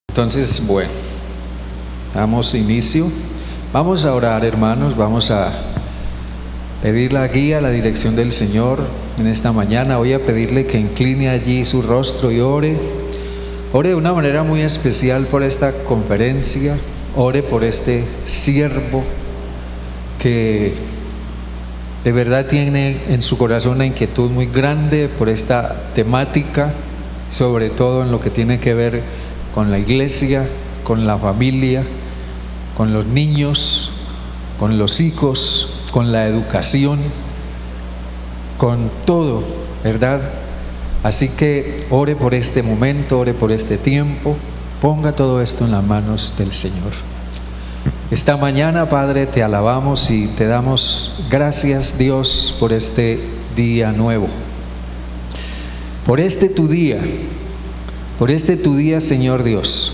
Entonces, bueno, damos inicio. Vamos a orar, hermanos, vamos a pedir la guía, la dirección del Señor en esta mañana. Voy a pedirle que incline allí su rostro y ore. Ore de una manera muy especial por esta conferencia. Ore por este siervo que de verdad tiene en su corazón una inquietud muy grande por esta temática, sobre todo en lo que tiene que ver con la iglesia, con la familia, con los niños, con los hijos, con la educación, con todo, ¿verdad? Así que ore por este momento, ore por este tiempo, ponga todo esto en las manos del Señor. Esta mañana, Padre, te alabamos y te damos gracias, Dios, por este día nuevo, por este tu día, Señor Dios,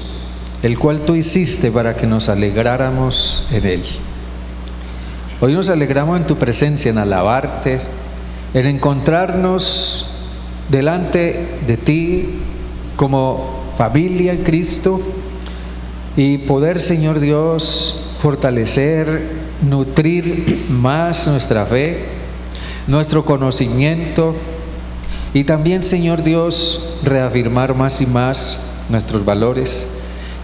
el cual tú hiciste para que nos alegráramos en él. Hoy nos alegramos en tu presencia, en alabarte, en encontrarnos delante de ti como familia en Cristo y poder, Señor Dios, fortalecer, nutrir más nuestra fe, nuestro conocimiento y también, Señor Dios, reafirmar más y más nuestros valores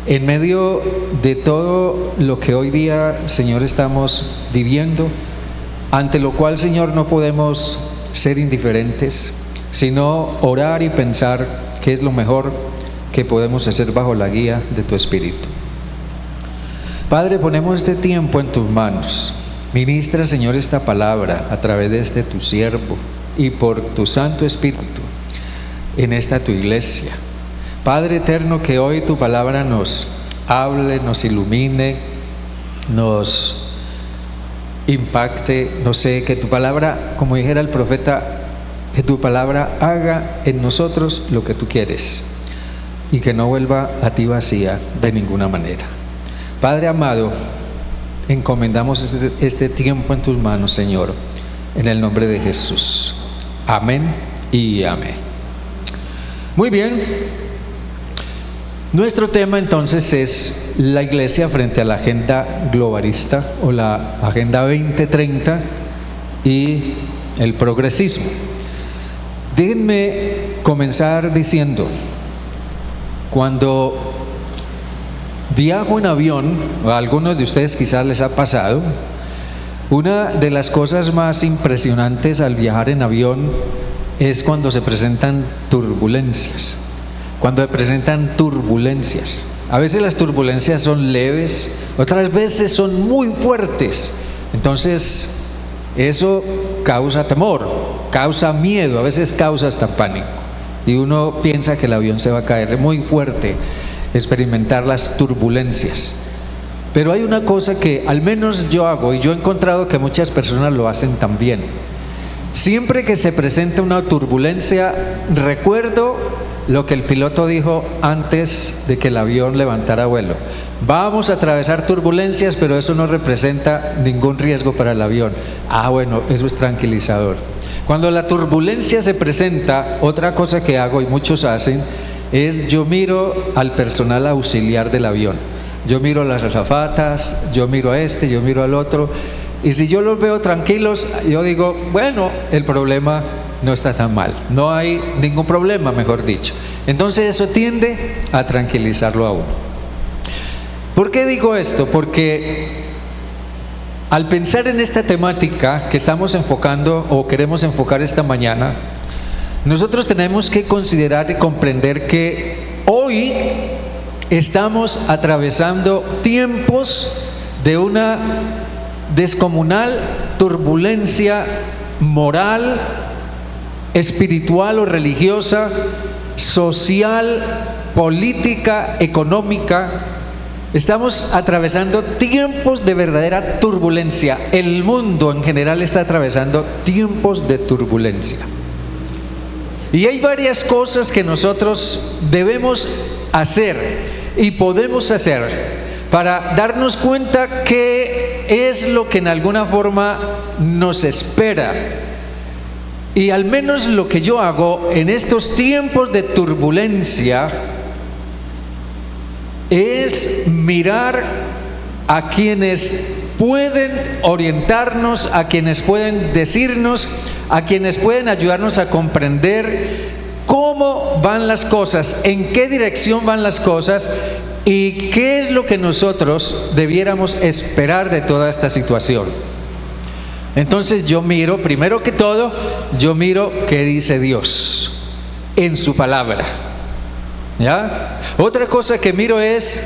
en medio de todo lo que hoy día, Señor, estamos viviendo, ante lo cual, Señor, no podemos ser indiferentes, sino orar y pensar qué es lo mejor que podemos hacer bajo la guía de tu Espíritu. Padre, ponemos este tiempo en tus manos. Ministra, Señor, esta palabra a través de este tu siervo y por tu Santo Espíritu en esta tu iglesia. Padre eterno, que hoy tu palabra nos hable, nos ilumine, nos impacte, no sé, que tu palabra, como dijera el profeta, que tu palabra haga en nosotros lo que tú quieres y que no vuelva a ti vacía de ninguna manera. Padre amado, encomendamos este tiempo en tus manos, Señor, en el nombre de Jesús. Amén y amén. Muy bien. Nuestro tema entonces es la iglesia frente a la agenda globalista o la agenda 2030 y el progresismo. Déjenme comenzar diciendo, cuando viajo en avión, a algunos de ustedes quizás les ha pasado, una de las cosas más impresionantes al viajar en avión es cuando se presentan turbulencias. A veces las turbulencias son leves, otras veces son muy fuertes. Entonces, eso causa temor, causa miedo, a veces causa hasta pánico. Y uno piensa que el avión se va a caer. Es muy fuerte experimentar las turbulencias. Pero hay una cosa que al menos yo hago, y yo he encontrado que muchas personas lo hacen también. Siempre que se presenta una turbulencia, recuerdo lo que el piloto dijo antes de que el avión levantara vuelo. Vamos a atravesar turbulencias, pero eso no representa ningún riesgo para el avión. Bueno, eso es tranquilizador. Cuando la turbulencia se presenta, otra cosa que hago y muchos hacen es yo miro al personal auxiliar del avión. Yo miro a las azafatas, yo miro a este, yo miro al otro, y si yo los veo tranquilos, yo digo, bueno, el problema no está tan mal, no hay ningún problema, mejor dicho. Entonces eso tiende a tranquilizarlo a uno. ¿Por qué digo esto? Porque al pensar en esta temática que estamos enfocando o queremos enfocar esta mañana, nosotros tenemos que considerar y comprender que hoy estamos atravesando tiempos de una descomunal turbulencia moral, espiritual o religiosa, social, política, económica. Estamos atravesando tiempos de verdadera turbulencia. El mundo en general está atravesando tiempos de turbulencia. Y hay varias cosas que nosotros debemos hacer y podemos hacer para darnos cuenta que qué es lo que en alguna forma nos espera. Y al menos lo que yo hago en estos tiempos de turbulencia es mirar a quienes pueden orientarnos, a quienes pueden decirnos, a quienes pueden ayudarnos a comprender cómo van las cosas, en qué dirección van las cosas y qué es lo que nosotros debiéramos esperar de toda esta situación. Entonces yo miro, primero que todo, yo miro qué dice Dios en su palabra. ¿Ya? Otra cosa que miro es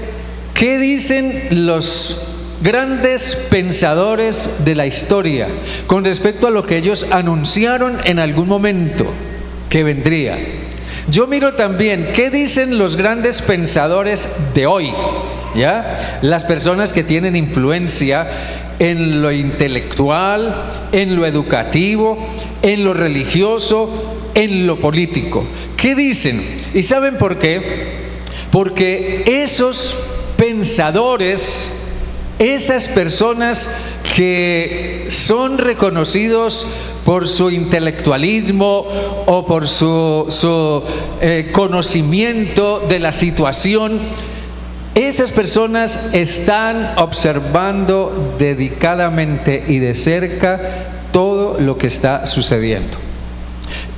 qué dicen los grandes pensadores de la historia con respecto a lo que ellos anunciaron en algún momento que vendría. Yo miro también qué dicen los grandes pensadores de hoy, ¿ya? Las personas que tienen influencia en lo intelectual, en lo educativo, en lo religioso, en lo político. ¿Qué dicen? ¿Y saben por qué? Porque esos pensadores, esas personas que son reconocidos por su intelectualismo o por su conocimiento de la situación, esas personas están observando dedicadamente y de cerca todo lo que está sucediendo.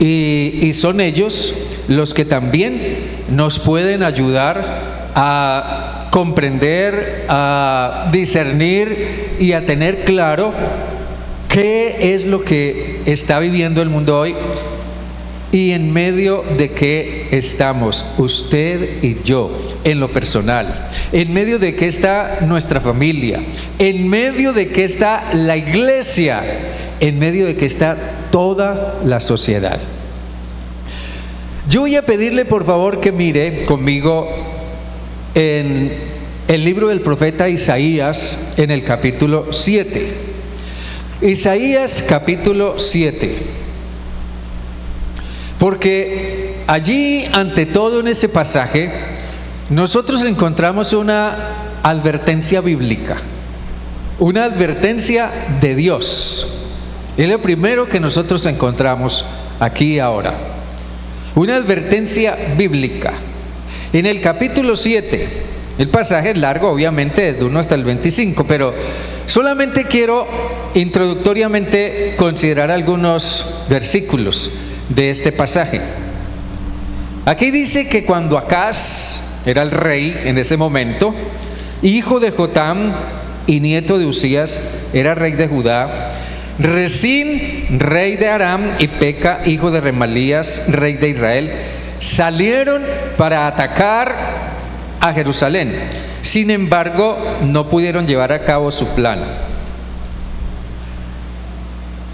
Y son ellos los que también nos pueden ayudar a comprender, a discernir y a tener claro qué es lo que está viviendo el mundo hoy y en medio de qué estamos usted y yo en lo personal, en medio de qué está nuestra familia, en medio de qué está la iglesia, en medio de qué está toda la sociedad. Yo voy a pedirle por favor que mire conmigo en el libro del profeta Isaías en el capítulo 7. Isaías capítulo 7. Porque allí, ante todo en ese pasaje, nosotros encontramos una advertencia bíblica, una advertencia de Dios. Es lo primero que nosotros encontramos aquí ahora. Una advertencia bíblica. En el capítulo 7, el pasaje es largo, obviamente, desde 1 hasta el 25, pero solamente quiero introductoriamente considerar algunos versículos de este pasaje. Aquí dice que cuando Acaz era el rey en ese momento, hijo de Jotam y nieto de Usías, era rey de Judá, Resín, rey de Aram, y Peca, hijo de Remalías, rey de Israel, salieron para atacar a Jerusalén. Sin embargo, no pudieron llevar a cabo su plan.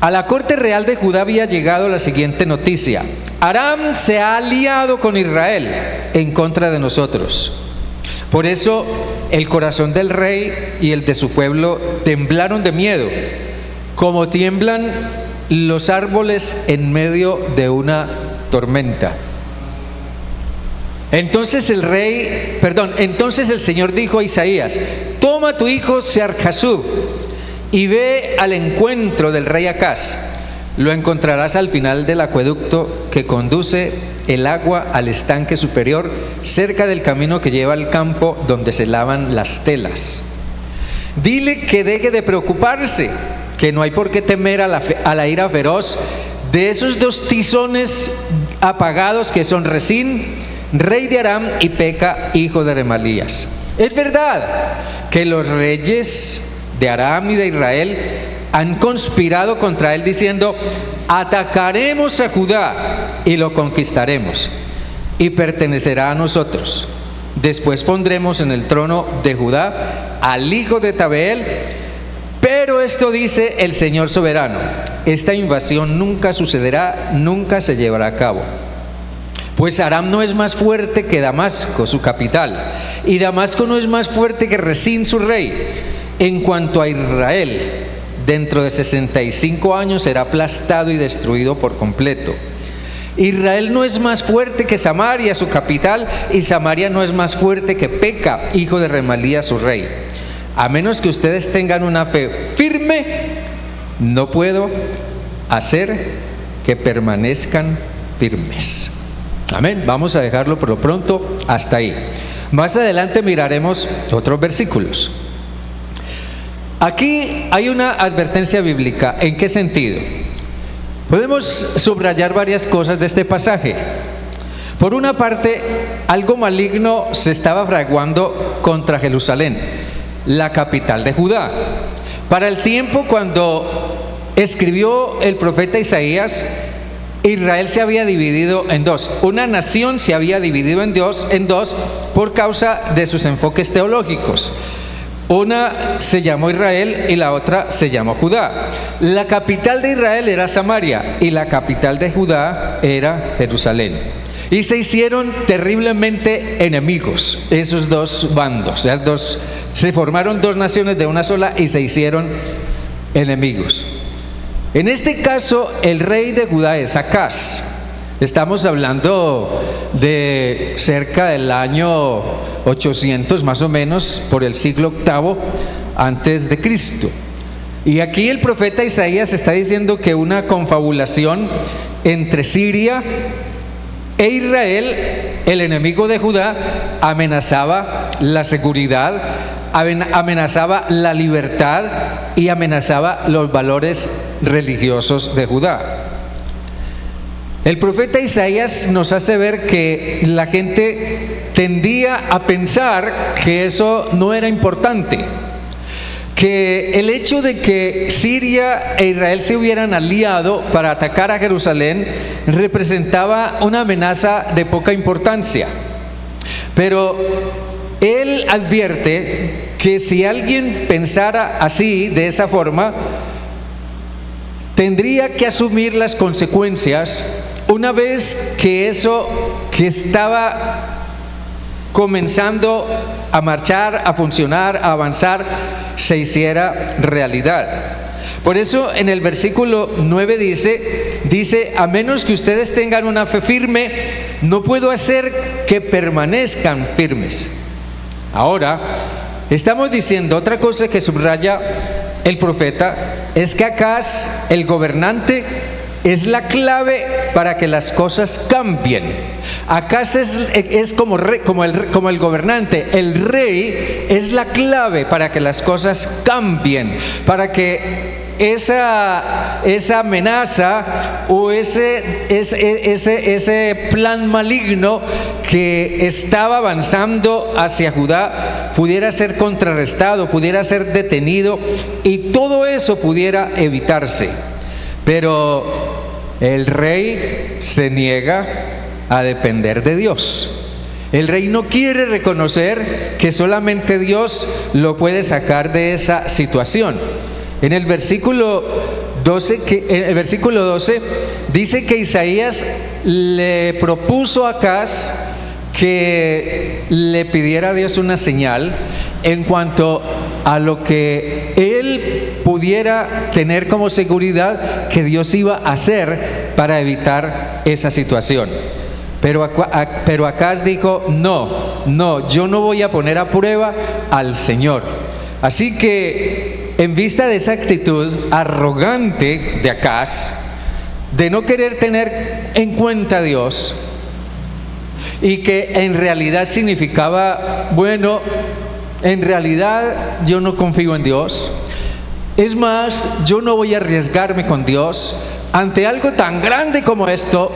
A la corte real de Judá había llegado la siguiente noticia: Aram se ha aliado con Israel en contra de nosotros. Por eso el corazón del rey y el de su pueblo temblaron de miedo, como tiemblan los árboles en medio de una tormenta. Entonces el Señor dijo a Isaías: toma a tu hijo Sear-Jasub y ve al encuentro del rey Acaz. Lo encontrarás al final del acueducto que conduce el agua al estanque superior, cerca del camino que lleva al campo donde se lavan las telas. Dile que deje de preocuparse, que no hay por qué temer a la ira feroz de esos dos tizones apagados que son Resín, rey de Aram, y Peca, hijo de Remalías. Es verdad que los reyes de Aram y de Israel han conspirado contra él diciendo: atacaremos a Judá y lo conquistaremos y pertenecerá a nosotros. Después pondremos en el trono de Judá al hijo de Tabeel. Pero esto dice el Señor soberano: esta invasión nunca sucederá, nunca se llevará a cabo. Pues Aram no es más fuerte que Damasco, su capital, y Damasco no es más fuerte que Resín, su rey. En cuanto a Israel, dentro de 65 años será aplastado y destruido por completo. Israel no es más fuerte que Samaria, su capital, y Samaria no es más fuerte que Peca, hijo de Remalías, su rey. a menos que ustedes tengan una fe firme, no puedo hacer que permanezcan firmes. Amén. Vamos a dejarlo por lo pronto hasta ahí. Más adelante miraremos otros versículos. Aquí hay una advertencia bíblica. ¿En qué sentido? Podemos subrayar varias cosas de este pasaje. Por una parte, algo maligno se estaba fraguando contra Jerusalén, la capital de Judá. Para el tiempo cuando escribió el profeta Isaías, Israel se había dividido en dos. Una nación se había dividido en dos por causa de sus enfoques teológicos. Una se llamó Israel y la otra se llamó Judá. La capital de Israel era Samaria y la capital de Judá era Jerusalén. Y se hicieron terriblemente enemigos esos dos bandos. Se formaron dos naciones de una sola y se hicieron enemigos. En este caso, el rey de Judá es Acaz. Estamos hablando de cerca del año 800 más o menos, por el siglo VIII antes de Cristo. Y aquí el profeta Isaías está diciendo que una confabulación entre Siria e Israel, el enemigo de Judá, amenazaba la seguridad, amenazaba la libertad y amenazaba los valores religiosos de Judá. El profeta Isaías nos hace ver que la gente tendía a pensar que eso no era importante, que el hecho de que Siria e Israel se hubieran aliado para atacar a Jerusalén representaba una amenaza de poca importancia. Pero él advierte que si alguien pensara así, de esa forma, tendría que asumir las consecuencias una vez que eso que estaba comenzando a marchar, a funcionar, a avanzar, se hiciera realidad. Por eso en el versículo 9 dice, a menos que ustedes tengan una fe firme, no puedo hacer que permanezcan firmes. Ahora, estamos diciendo otra cosa que subraya el profeta, es que Acaz, el gobernante, es la clave para que las cosas cambien. Acaz es como el gobernante, el rey es la clave para que las cosas cambien, para que esa amenaza o ese plan maligno que estaba avanzando hacia Judá pudiera ser contrarrestado, pudiera ser detenido y todo eso pudiera evitarse. Pero el rey se niega a depender de Dios. El rey no quiere reconocer que solamente Dios lo puede sacar de esa situación. En el versículo 12 dice que Isaías le propuso a Acaz que le pidiera a Dios una señal en cuanto a lo que él pudiera tener como seguridad que Dios iba a hacer para evitar esa situación. Pero Acaz dijo, no, yo no voy a poner a prueba al Señor. Así que en vista de esa actitud arrogante de Acaz, de no querer tener en cuenta a Dios, y que en realidad significaba, bueno, en realidad yo no confío en Dios, es más, yo no voy a arriesgarme con Dios ante algo tan grande como esto.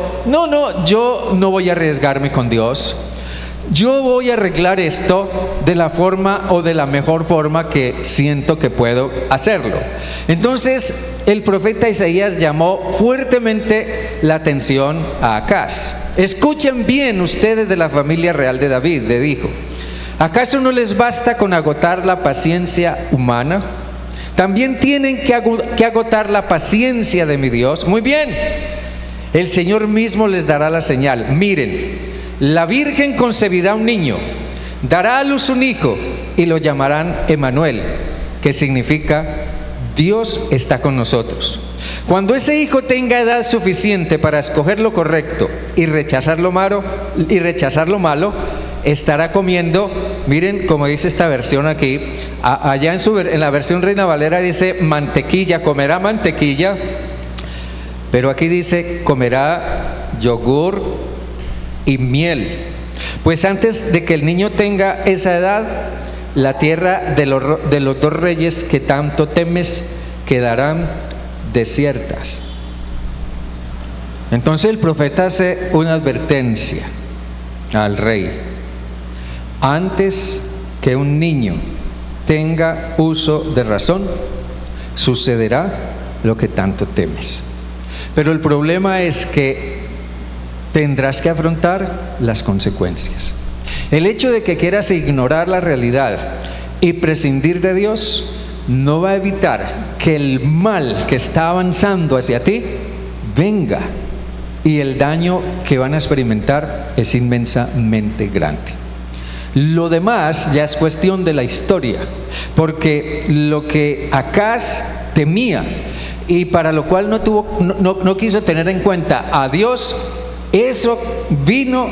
Yo no voy a arriesgarme con Dios. Yo voy a arreglar esto de la forma o de la mejor forma que siento que puedo hacerlo. Entonces el profeta Isaías llamó fuertemente la atención a Acaz. Escuchen bien ustedes de la familia real de David, le dijo. ¿Acaso no les basta con agotar la paciencia humana? También tienen que agotar la paciencia de mi Dios. Muy bien, el Señor mismo les dará la señal. Miren, la Virgen concebirá un niño, dará a luz un hijo y lo llamarán Emmanuel, que significa Dios está con nosotros. Cuando ese hijo tenga edad suficiente para escoger lo correcto y rechazar lo malo, estará comiendo Miren como dice esta versión aquí. Allá en la versión Reina Valera dice mantequilla, comerá mantequilla, pero aquí dice comerá yogur y miel. Pues antes de que el niño tenga esa edad, la tierra de los dos reyes que tanto temes quedarán desiertas. Entonces el profeta hace una advertencia al rey: antes que un niño tenga uso de razón, sucederá lo que tanto temes. Pero el problema es que tendrás que afrontar las consecuencias. El hecho de que quieras ignorar la realidad y prescindir de Dios no va a evitar que el mal que está avanzando hacia ti venga, y el daño que van a experimentar es inmensamente grande. Lo demás ya es cuestión de la historia, porque lo que Acaz temía y para lo cual no quiso tener en cuenta a Dios, eso vino,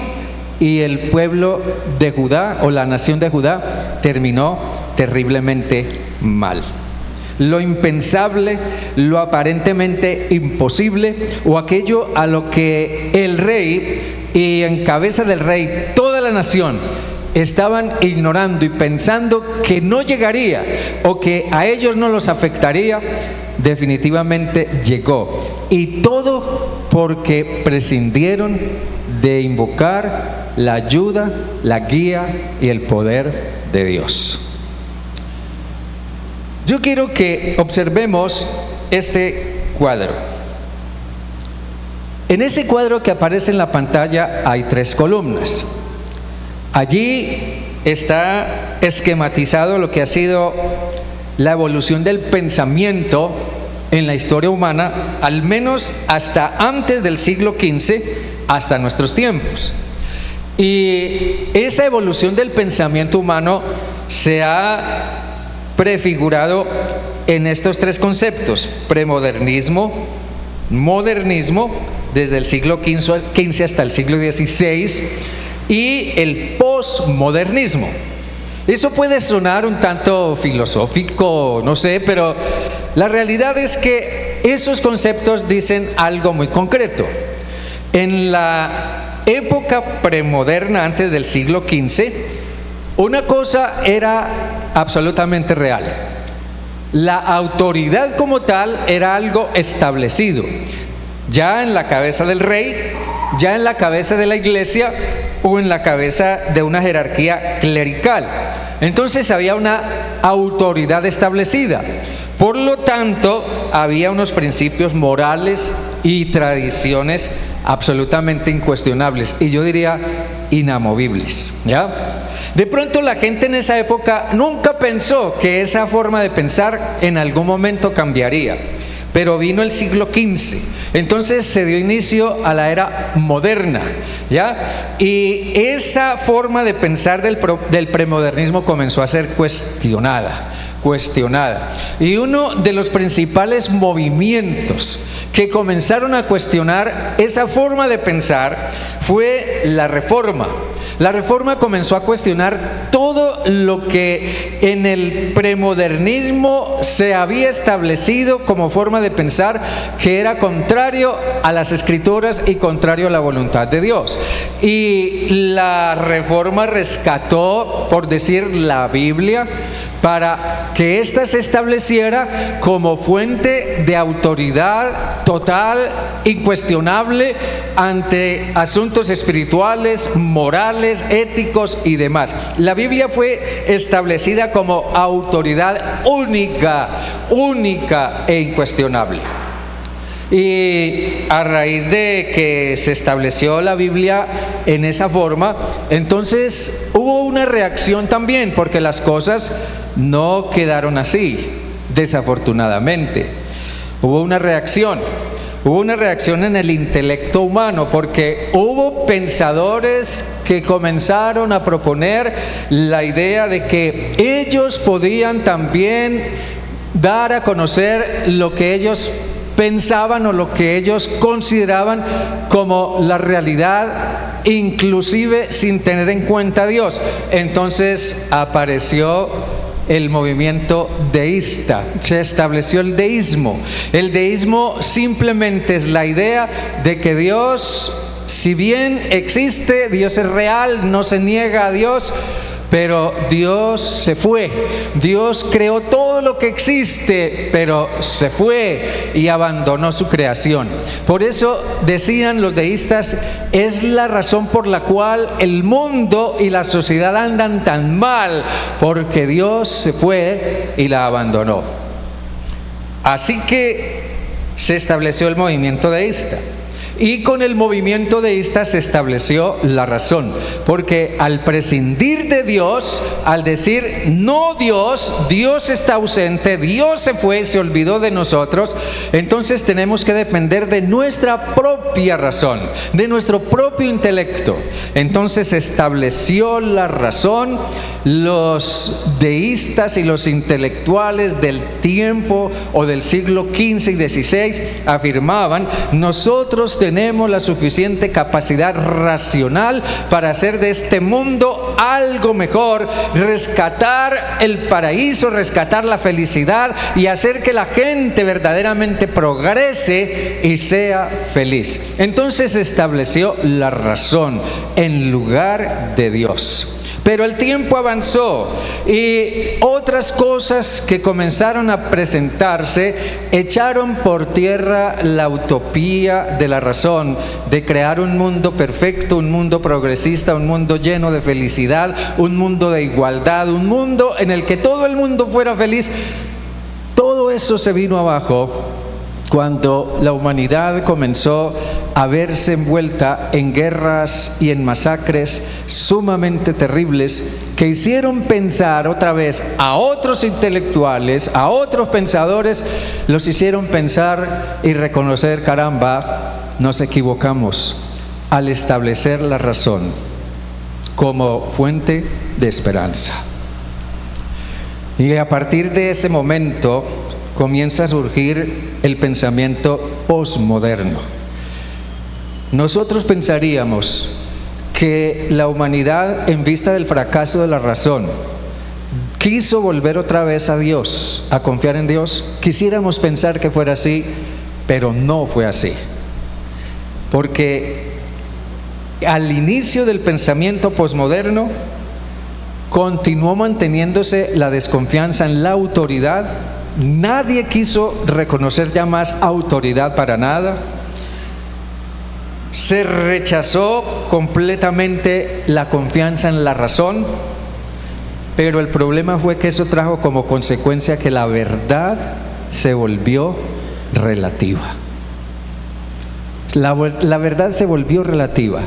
y el pueblo de Judá o la nación de Judá terminó terriblemente mal. Lo impensable, lo aparentemente imposible, o aquello a lo que el rey y en cabeza del rey toda la nación estaban ignorando y pensando que no llegaría o que a ellos no los afectaría, definitivamente llegó. Y todo porque prescindieron de invocar la ayuda, la guía y el poder de Dios. Yo quiero que observemos este cuadro. En ese cuadro que aparece en la pantalla hay 3 columnas. Allí está esquematizado lo que ha sido la evolución del pensamiento en la historia humana, al menos hasta antes del siglo XV, hasta nuestros tiempos. Y esa evolución del pensamiento humano se ha prefigurado en estos 3 conceptos: premodernismo, modernismo, desde el siglo XV hasta el siglo XVI, y el posmodernismo. Eso puede sonar un tanto filosófico, no sé, pero la realidad es que esos conceptos dicen algo muy concreto. En la época premoderna, antes del siglo XV, una cosa era absolutamente real: la autoridad como tal era algo establecido, ya en la cabeza del rey, ya en la cabeza de la iglesia o en la cabeza de una jerarquía clerical. Entonces había una autoridad establecida. Por lo tanto, había unos principios morales y tradiciones absolutamente incuestionables, y yo diría inamovibles, ¿ya? De pronto la gente en esa época nunca pensó que esa forma de pensar en algún momento cambiaría, pero vino el siglo XV, entonces se dio inicio a la era moderna, ¿ya? Y esa forma de pensar del premodernismo comenzó a ser cuestionada. Y uno de los principales movimientos que comenzaron a cuestionar esa forma de pensar fue la Reforma. La Reforma comenzó a cuestionar todo lo que en el premodernismo se había establecido como forma de pensar, que era contrario a las Escrituras y contrario a la voluntad de Dios. Y la Reforma rescató, por decir, la Biblia, para que ésta se estableciera como fuente de autoridad total, incuestionable, ante asuntos espirituales, morales, éticos y demás. La Biblia fue establecida como autoridad única e incuestionable. Y a raíz de que se estableció la Biblia en esa forma, entonces hubo una reacción también, porque las cosas no quedaron así, desafortunadamente. Hubo una reacción en el intelecto humano, porque hubo pensadores que comenzaron a proponer la idea de que ellos podían también dar a conocer lo que ellos pensaban o lo que ellos consideraban como la realidad, inclusive sin tener en cuenta a Dios. Entonces apareció el movimiento deísta, se estableció el deísmo. El deísmo simplemente es la idea de que Dios, si bien existe, Dios es real, no se niega a Dios, pero Dios se fue. Dios creó todo lo que existe, pero se fue y abandonó su creación. Por eso decían los deístas, es la razón por la cual el mundo y la sociedad andan tan mal, porque Dios se fue y la abandonó. Así que se estableció el movimiento deísta. Y con el movimiento deísta se estableció la razón, porque al prescindir de Dios, al decir no Dios, Dios está ausente, Dios se fue, se olvidó de nosotros, entonces tenemos que depender de nuestra propia razón, de nuestro propio intelecto. Entonces se estableció la razón. Los deístas y los intelectuales del tiempo o del siglo XV y XVI afirmaban: nosotros tenemos la suficiente capacidad racional para hacer de este mundo algo mejor, rescatar el paraíso, rescatar la felicidad y hacer que la gente verdaderamente progrese y sea feliz. Entonces se estableció la razón en lugar de Dios. Pero el tiempo avanzó y otras cosas que comenzaron a presentarse echaron por tierra la utopía de la razón, de crear un mundo perfecto, un mundo progresista, un mundo lleno de felicidad, un mundo de igualdad, un mundo en el que todo el mundo fuera feliz. Todo eso se vino abajo cuando la humanidad comenzó a verse envuelta en guerras y en masacres sumamente terribles que hicieron pensar otra vez a otros intelectuales, a otros pensadores, los hicieron pensar y reconocer: caramba, nos equivocamos al establecer la razón como fuente de esperanza. Y a partir de ese momento comienza a surgir el pensamiento posmoderno. Nosotros pensaríamos que la humanidad, en vista del fracaso de la razón, quiso volver otra vez a Dios, a confiar en Dios. Quisiéramos pensar que fuera así, pero no fue así. Porque al inicio del pensamiento posmoderno continuó manteniéndose la desconfianza en la autoridad. Nadie quiso reconocer ya más autoridad para nada. Se rechazó completamente la confianza en la razón, pero el problema fue que eso trajo como consecuencia que la verdad se volvió relativa. La verdad se volvió relativa.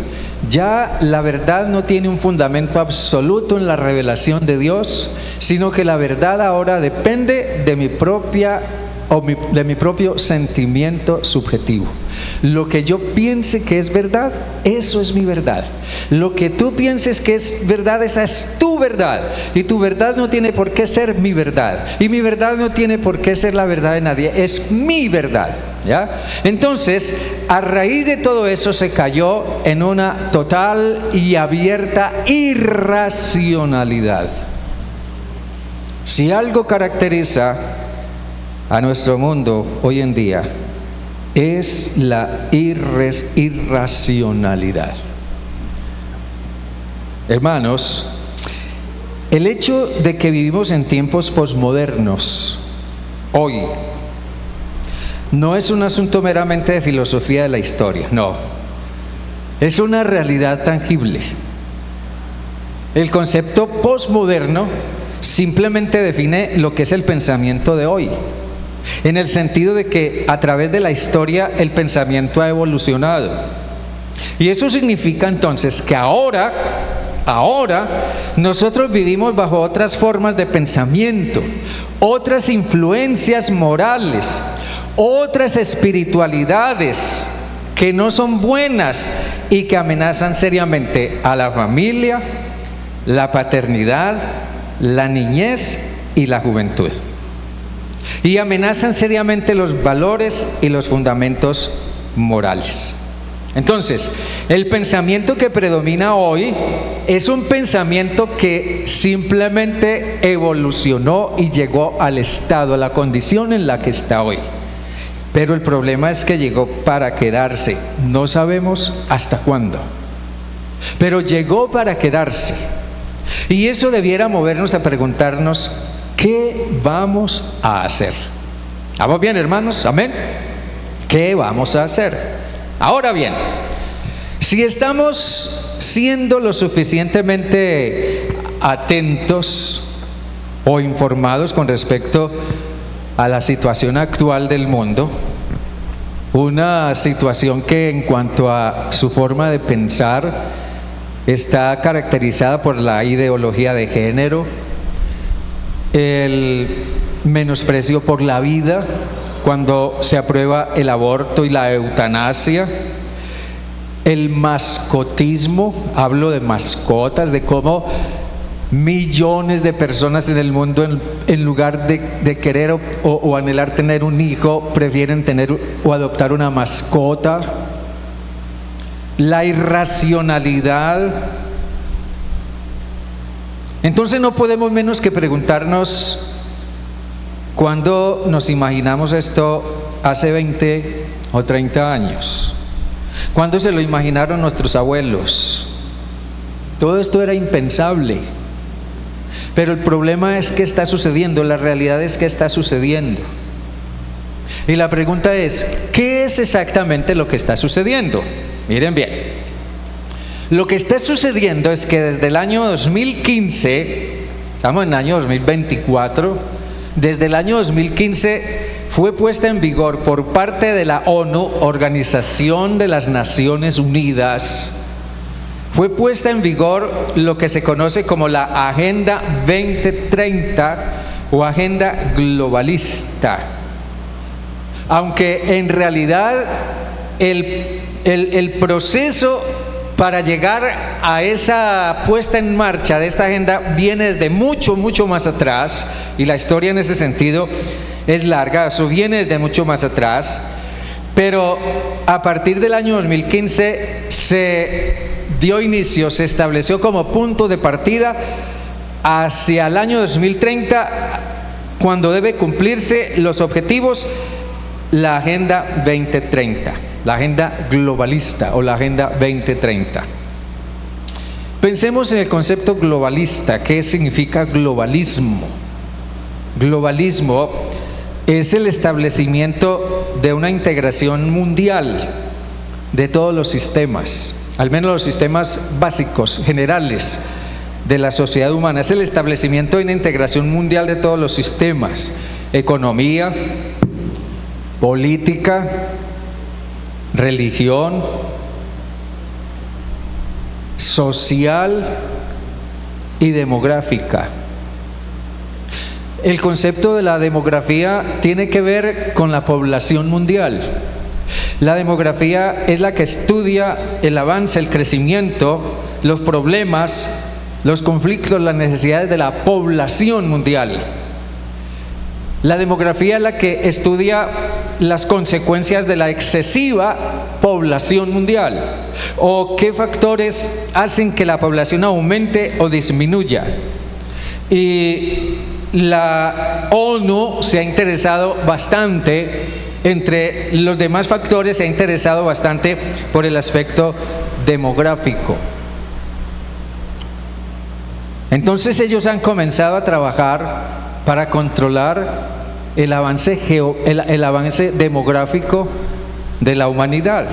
Ya la verdad no tiene un fundamento absoluto en la revelación de Dios, sino que la verdad ahora depende de mi propio sentimiento subjetivo. Lo que yo piense que es verdad, eso es mi verdad. Lo que tú pienses que es verdad, esa es tu verdad. Y tu verdad no tiene por qué ser mi verdad. Y mi verdad no tiene por qué ser la verdad de nadie. Es mi verdad. ¿Ya? Entonces, a raíz de todo eso se cayó en una total y abierta irracionalidad. Si algo caracteriza a nuestro mundo hoy en día, es la irracionalidad. Hermanos, el hecho de que vivimos en tiempos posmodernos hoy no es un asunto meramente de filosofía de la historia, no, es una realidad tangible. El concepto posmoderno simplemente define lo que es el pensamiento de hoy, en el sentido de que a través de la historia el pensamiento ha evolucionado. Y eso significa entonces que ahora nosotros vivimos bajo otras formas de pensamiento, otras influencias morales, otras espiritualidades que no son buenas y que amenazan seriamente a la familia, la paternidad, la niñez y la juventud. y amenazan seriamente los valores y los fundamentos morales. Entonces, el pensamiento que predomina hoy es un pensamiento que simplemente evolucionó y llegó al estado, a la condición en la que está hoy. Pero el problema es que llegó para quedarse. No sabemos hasta cuándo, pero llegó para quedarse. Y eso debiera movernos a preguntarnos, ¿qué vamos a hacer? ¿Vamos bien, hermanos? ¿Amén? ¿Qué vamos a hacer? Ahora bien, si estamos siendo lo suficientemente atentos o informados con respecto a la situación actual del mundo, una situación que en cuanto a su forma de pensar está caracterizada por la ideología de género, el menosprecio por la vida, cuando se aprueba el aborto y la eutanasia, el mascotismo, hablo de mascotas, de cómo millones de personas en el mundo en lugar de querer o anhelar tener un hijo, prefieren tener o adoptar una mascota, la irracionalidad. Entonces no podemos menos que preguntarnos, ¿cuándo nos imaginamos esto hace 20 o 30 años? ¿Cuándo se lo imaginaron nuestros abuelos? Todo esto era impensable. Pero el problema es que está sucediendo, la realidad es que está sucediendo. Y la pregunta es, ¿qué es exactamente lo que está sucediendo? Miren bien, lo que está sucediendo es que desde el año 2015, estamos en el año 2024, desde el año 2015 fue puesta en vigor por parte de la ONU, Organización de las Naciones Unidas, fue puesta en vigor lo que se conoce como la Agenda 2030 o Agenda Globalista. Aunque en realidad el proceso para llegar a esa puesta en marcha de esta agenda viene desde mucho más atrás, y la historia en ese sentido es larga, eso viene desde mucho más atrás, pero a partir del año 2015 se dio inicio, se estableció como punto de partida hacia el año 2030, cuando debe cumplirse los objetivos, la Agenda 2030, la Agenda Globalista o la Agenda 2030. Pensemos en el concepto globalista. ¿Qué significa globalismo? Globalismo es el establecimiento de una integración mundial de todos los sistemas, al menos los sistemas básicos, generales de la sociedad humana. Es el establecimiento de una integración mundial de todos los sistemas: economía, política, religión, social y demográfica. El concepto de la demografía tiene que ver con la población mundial. La demografía es la que estudia el avance, el crecimiento, los problemas, los conflictos, las necesidades de la población mundial. La demografía es la que estudia las consecuencias de la excesiva población mundial, o qué factores hacen que la población aumente o disminuya. Y la ONU se ha interesado bastante, entre los demás factores, se ha interesado bastante por el aspecto demográfico. Entonces ellos han comenzado a trabajar para controlar el avance demográfico de la humanidad.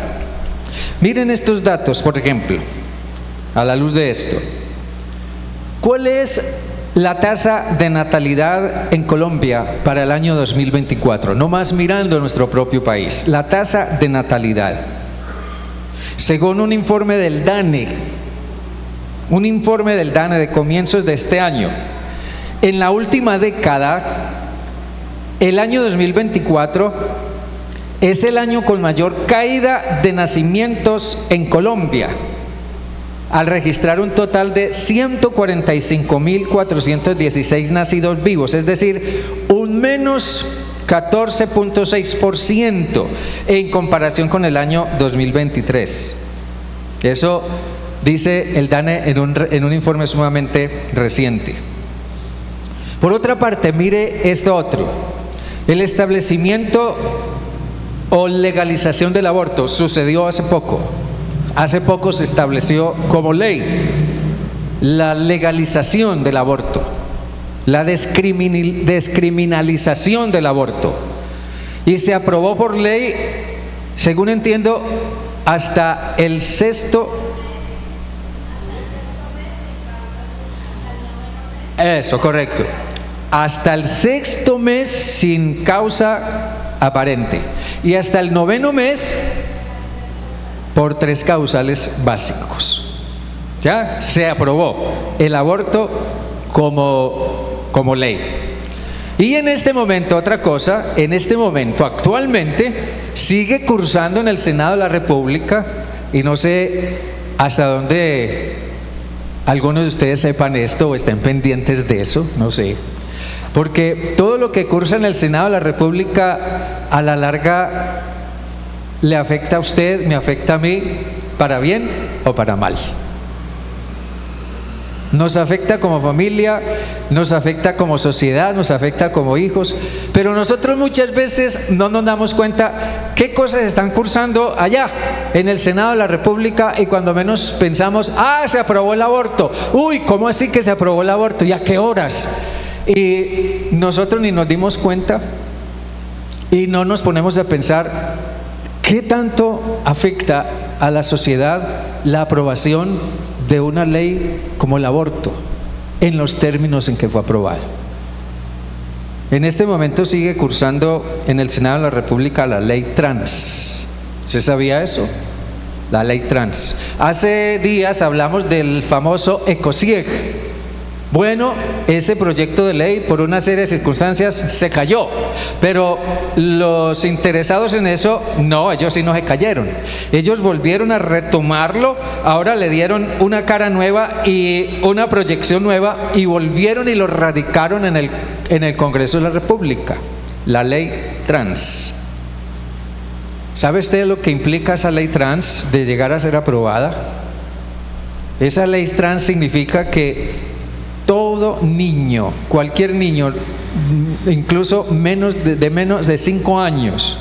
Miren estos datos, por ejemplo, a la luz de esto. ¿Cuál es la tasa de natalidad en Colombia para el año 2024? No más mirando nuestro propio país, la tasa de natalidad. Según un informe del DANE, de comienzos de este año, en la última década, el año 2024 es el año con mayor caída de nacimientos en Colombia, al registrar un total de 145.416 nacidos vivos, es decir, un menos 14.6% en comparación con el año 2023. Eso dice el DANE en un informe sumamente reciente. Por otra parte, mire esto otro. El establecimiento o legalización del aborto sucedió hace poco. Hace poco se estableció como ley la legalización del aborto, la descriminalización del aborto. Y se aprobó por ley, según entiendo, hasta el sexto. Eso, correcto. Hasta el sexto mes sin causa aparente. Y hasta el noveno mes por 3 causales básicos. Ya se aprobó el aborto como ley. Y en este momento, otra cosa, en este momento actualmente sigue cursando en el Senado de la República, y no sé hasta dónde algunos de ustedes sepan esto o estén pendientes de eso, no sé, porque todo lo que cursa en el Senado de la República a la larga le afecta a usted, me afecta a mí, para bien o para mal. Nos afecta como familia, nos afecta como sociedad, nos afecta como hijos, pero nosotros muchas veces no nos damos cuenta qué cosas están cursando allá en el Senado de la República, y cuando menos pensamos, se aprobó el aborto, uy, ¿cómo así que se aprobó el aborto? ¿Y a qué horas? Y nosotros ni nos dimos cuenta y no nos ponemos a pensar qué tanto afecta a la sociedad la aprobación de una ley como el aborto en los términos en que fue aprobado. En este momento sigue cursando en el Senado de la República la ley trans. ¿Se sabía eso? La ley trans. Hace días hablamos del famoso ECOSIEG. Bueno, ese proyecto de ley por una serie de circunstancias se cayó, pero los interesados en eso, no, ellos sí no se cayeron. Ellos volvieron a retomarlo, ahora le dieron una cara nueva y una proyección nueva, y volvieron y lo radicaron en el Congreso de la República, la ley trans. ¿Sabe usted lo que implica esa ley trans de llegar a ser aprobada? Esa ley trans significa que todo niño, cualquier niño, incluso menos de 5 años,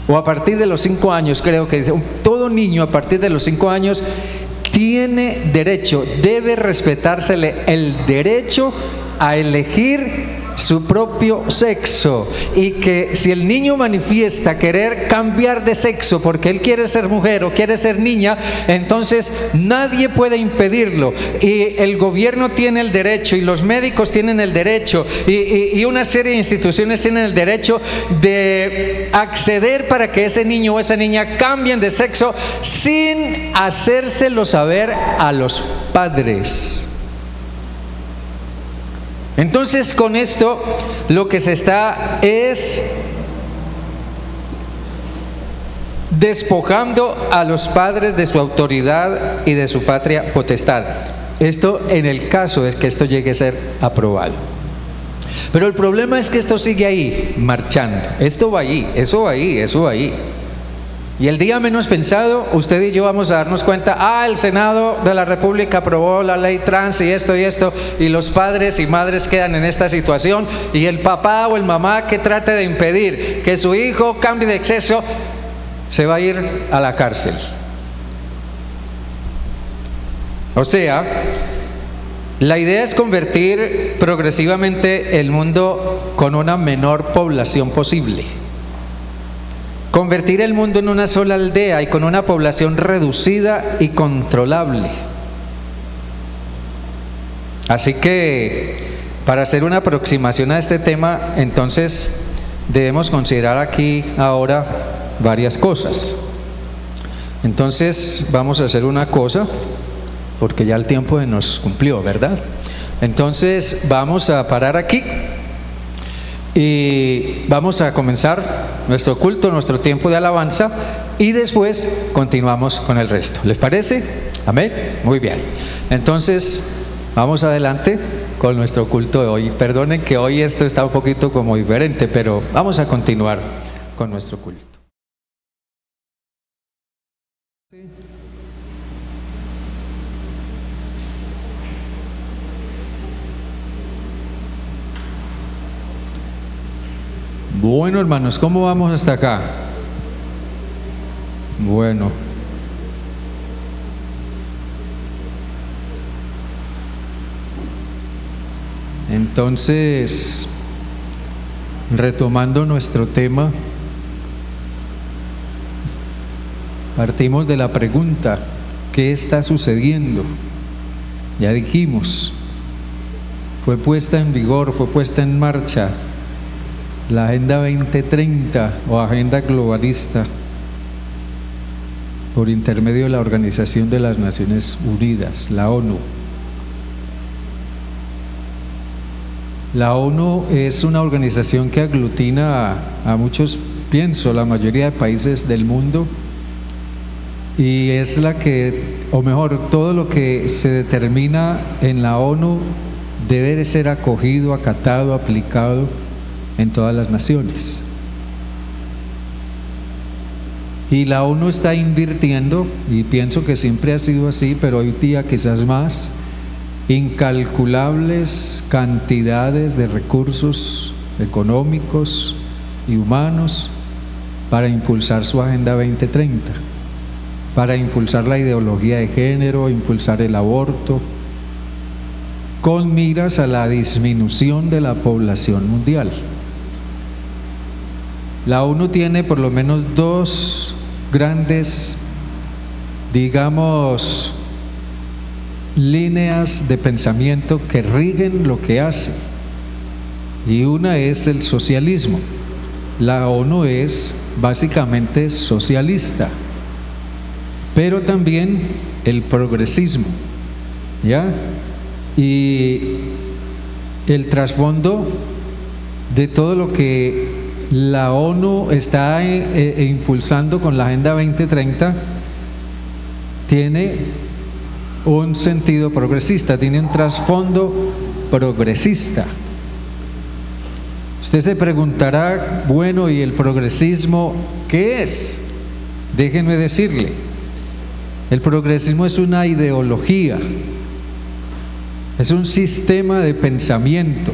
o a partir de los 5 años, creo que dice, todo niño a partir de los 5 años tiene derecho, debe respetársele el derecho a elegir su propio sexo, y que si el niño manifiesta querer cambiar de sexo porque él quiere ser mujer o quiere ser niña, entonces nadie puede impedirlo, y el gobierno tiene el derecho, y los médicos tienen el derecho, y una serie de instituciones tienen el derecho de acceder para que ese niño o esa niña cambien de sexo sin hacérselo saber a los padres. Entonces, con esto lo que se está es despojando a los padres de su autoridad y de su patria potestad. Esto en el caso de que esto llegue a ser aprobado. Pero el problema es que esto sigue ahí, marchando. Esto va ahí, eso va ahí, eso va ahí. Y el día menos pensado, usted y yo vamos a darnos cuenta, el Senado de la República aprobó la ley trans y esto, y los padres y madres quedan en esta situación, y el papá o el mamá que trate de impedir que su hijo cambie de sexo, se va a ir a la cárcel. O sea, la idea es convertir progresivamente el mundo con una menor población posible. Convertir el mundo en una sola aldea y con una población reducida y controlable. Así que, para hacer una aproximación a este tema, entonces debemos considerar aquí ahora varias cosas. Entonces vamos a hacer una cosa, porque ya el tiempo se nos cumplió, ¿verdad? Entonces vamos a parar aquí y vamos a comenzar nuestro culto, nuestro tiempo de alabanza, y después continuamos con el resto. ¿Les parece? Amén. Muy bien. Entonces vamos adelante con nuestro culto de hoy. Perdonen que hoy esto está un poquito como diferente, pero vamos a continuar con nuestro culto. Bueno, hermanos, ¿cómo vamos hasta acá? Bueno. Entonces, retomando nuestro tema, partimos de la pregunta, ¿qué está sucediendo? Ya dijimos, fue puesta en vigor, fue puesta en marcha la Agenda 2030 o Agenda Globalista por intermedio de la Organización de las Naciones Unidas, la ONU. La ONU es una organización que aglutina a muchos, pienso, la mayoría de países del mundo, y es la que, o mejor, todo lo que se determina en la ONU debe de ser acogido, acatado, aplicado en todas las naciones. Y la ONU está invirtiendo, y pienso que siempre ha sido así, pero hoy día quizás más, incalculables cantidades de recursos económicos y humanos para impulsar su Agenda 2030, para impulsar la ideología de género, impulsar el aborto, con miras a la disminución de la población mundial. La ONU tiene por lo menos dos grandes, digamos, líneas de pensamiento que rigen lo que hace, y una es el socialismo. La ONU es básicamente socialista, pero también el progresismo, ¿ya? Y el trasfondo de todo lo que la ONU está impulsando con la Agenda 2030 tiene un sentido progresista, tiene un trasfondo progresista. Usted se preguntará, bueno, ¿y el progresismo qué es? Déjenme decirle, el progresismo es una ideología, es un sistema de pensamiento,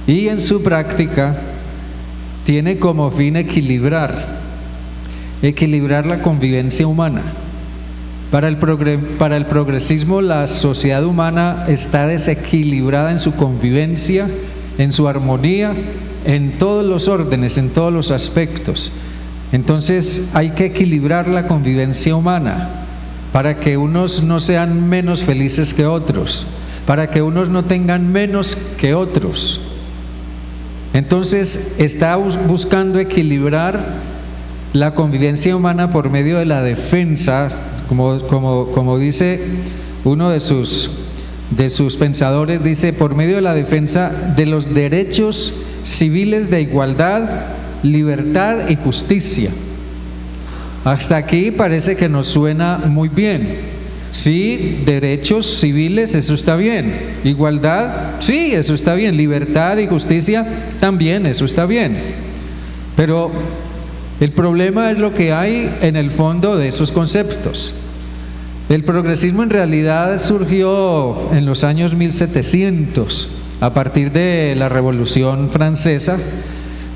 y en su práctica tiene como fin equilibrar la convivencia humana. Para el progresismo, la sociedad humana está desequilibrada en su convivencia, en su armonía, en todos los órdenes, en todos los aspectos. Entonces hay que equilibrar la convivencia humana para que unos no sean menos felices que otros, para que unos no tengan menos que otros. Entonces está buscando equilibrar la convivencia humana por medio de la defensa, como dice uno de sus pensadores, dice, por medio de la defensa de los derechos civiles de igualdad, libertad y justicia. Hasta aquí parece que nos suena muy bien. Sí, derechos civiles, eso está bien. Igualdad, sí, eso está bien. Libertad y justicia, también, eso está bien. Pero el problema es lo que hay en el fondo de esos conceptos. El progresismo en realidad surgió en los años 1700, a partir de la Revolución Francesa,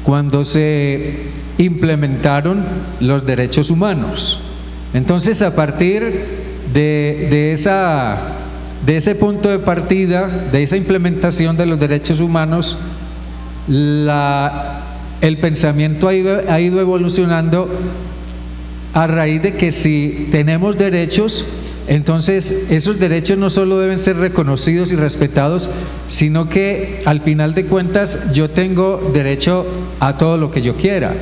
cuando se implementaron los derechos humanos. Entonces, a partir de ese punto de partida, de esa implementación de los derechos humanos, el pensamiento ha ido evolucionando a raíz de que si tenemos derechos, entonces esos derechos no solo deben ser reconocidos y respetados, sino que al final de cuentas yo tengo derecho a todo lo que yo quiera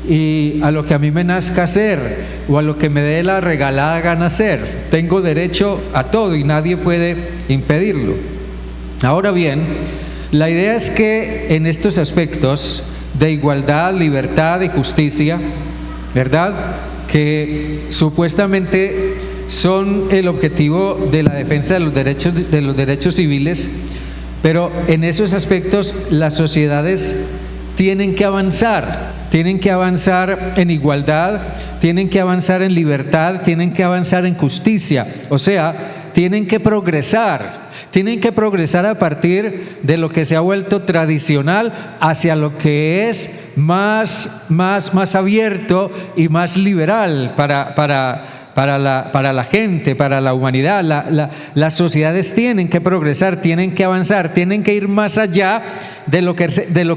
y a lo que a mí me nazca hacer o a lo que me dé la regalada gana hacer. Tengo derecho a todo y nadie puede impedirlo. Ahora bien, la idea es que en estos aspectos de igualdad, libertad y justicia, ¿verdad?, que supuestamente son el objetivo de la defensa de los derechos civiles, pero en esos aspectos las sociedades tienen que avanzar en igualdad, tienen que avanzar en libertad, tienen que avanzar en justicia, o sea, tienen que progresar a partir de lo que se ha vuelto tradicional hacia lo que es más abierto y más liberal para la gente, para la humanidad. Las sociedades tienen que progresar, tienen que avanzar, tienen que ir más allá de lo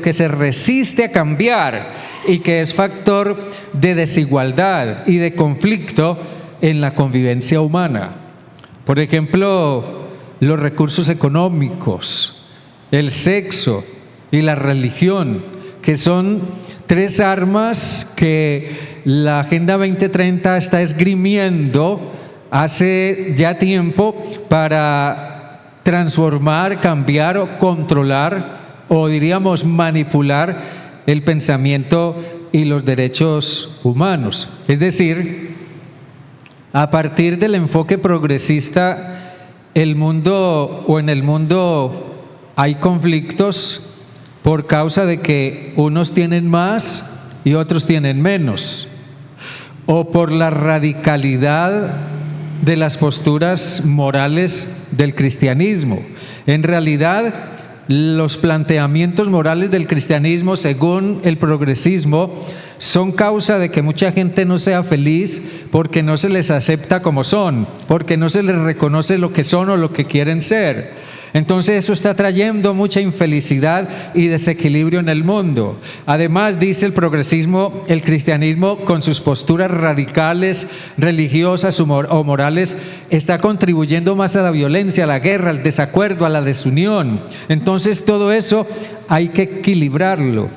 que se resiste a cambiar y que es factor de desigualdad y de conflicto en la convivencia humana. Por ejemplo, los recursos económicos, el sexo y la religión, que son tres armas que la Agenda 2030 está esgrimiendo hace ya tiempo para transformar, cambiar o controlar, o diríamos manipular el pensamiento y los derechos humanos. Es decir, a partir del enfoque progresista, en el mundo hay conflictos por causa de que unos tienen más y otros tienen menos, o por la radicalidad de las posturas morales del cristianismo. En realidad, los planteamientos morales del cristianismo, según el progresismo, son causa de que mucha gente no sea feliz porque no se les acepta como son, porque no se les reconoce lo que son o lo que quieren ser. Entonces eso está trayendo mucha infelicidad y desequilibrio en el mundo. Además, dice el progresismo, el cristianismo con sus posturas radicales, religiosas o morales, está contribuyendo más a la violencia, a la guerra, al desacuerdo, a la desunión. Entonces todo eso hay que equilibrarlo.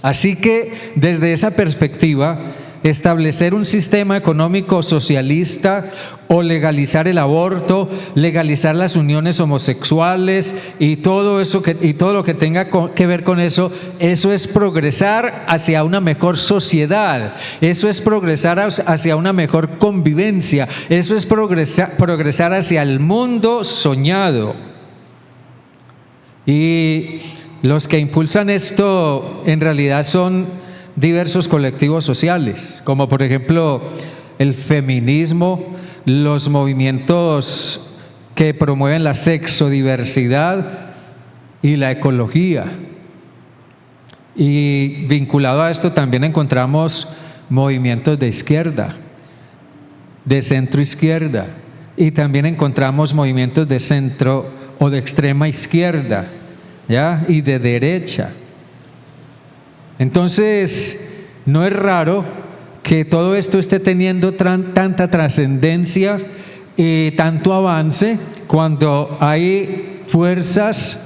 Así que desde esa perspectiva, establecer un sistema económico socialista o legalizar el aborto, legalizar las uniones homosexuales y todo lo que tenga que ver con eso es progresar hacia una mejor sociedad, eso es progresar hacia una mejor convivencia, eso es progresar hacia el mundo soñado. Y los que impulsan esto en realidad son diversos colectivos sociales, como por ejemplo el feminismo, los movimientos que promueven la sexodiversidad y la ecología. Y vinculado a esto también encontramos movimientos de izquierda, de centro izquierda, y también encontramos movimientos de centro o de extrema izquierda, ¿ya? Y de derecha. Entonces, no es raro que todo esto esté teniendo tanta trascendencia y tanto avance cuando hay fuerzas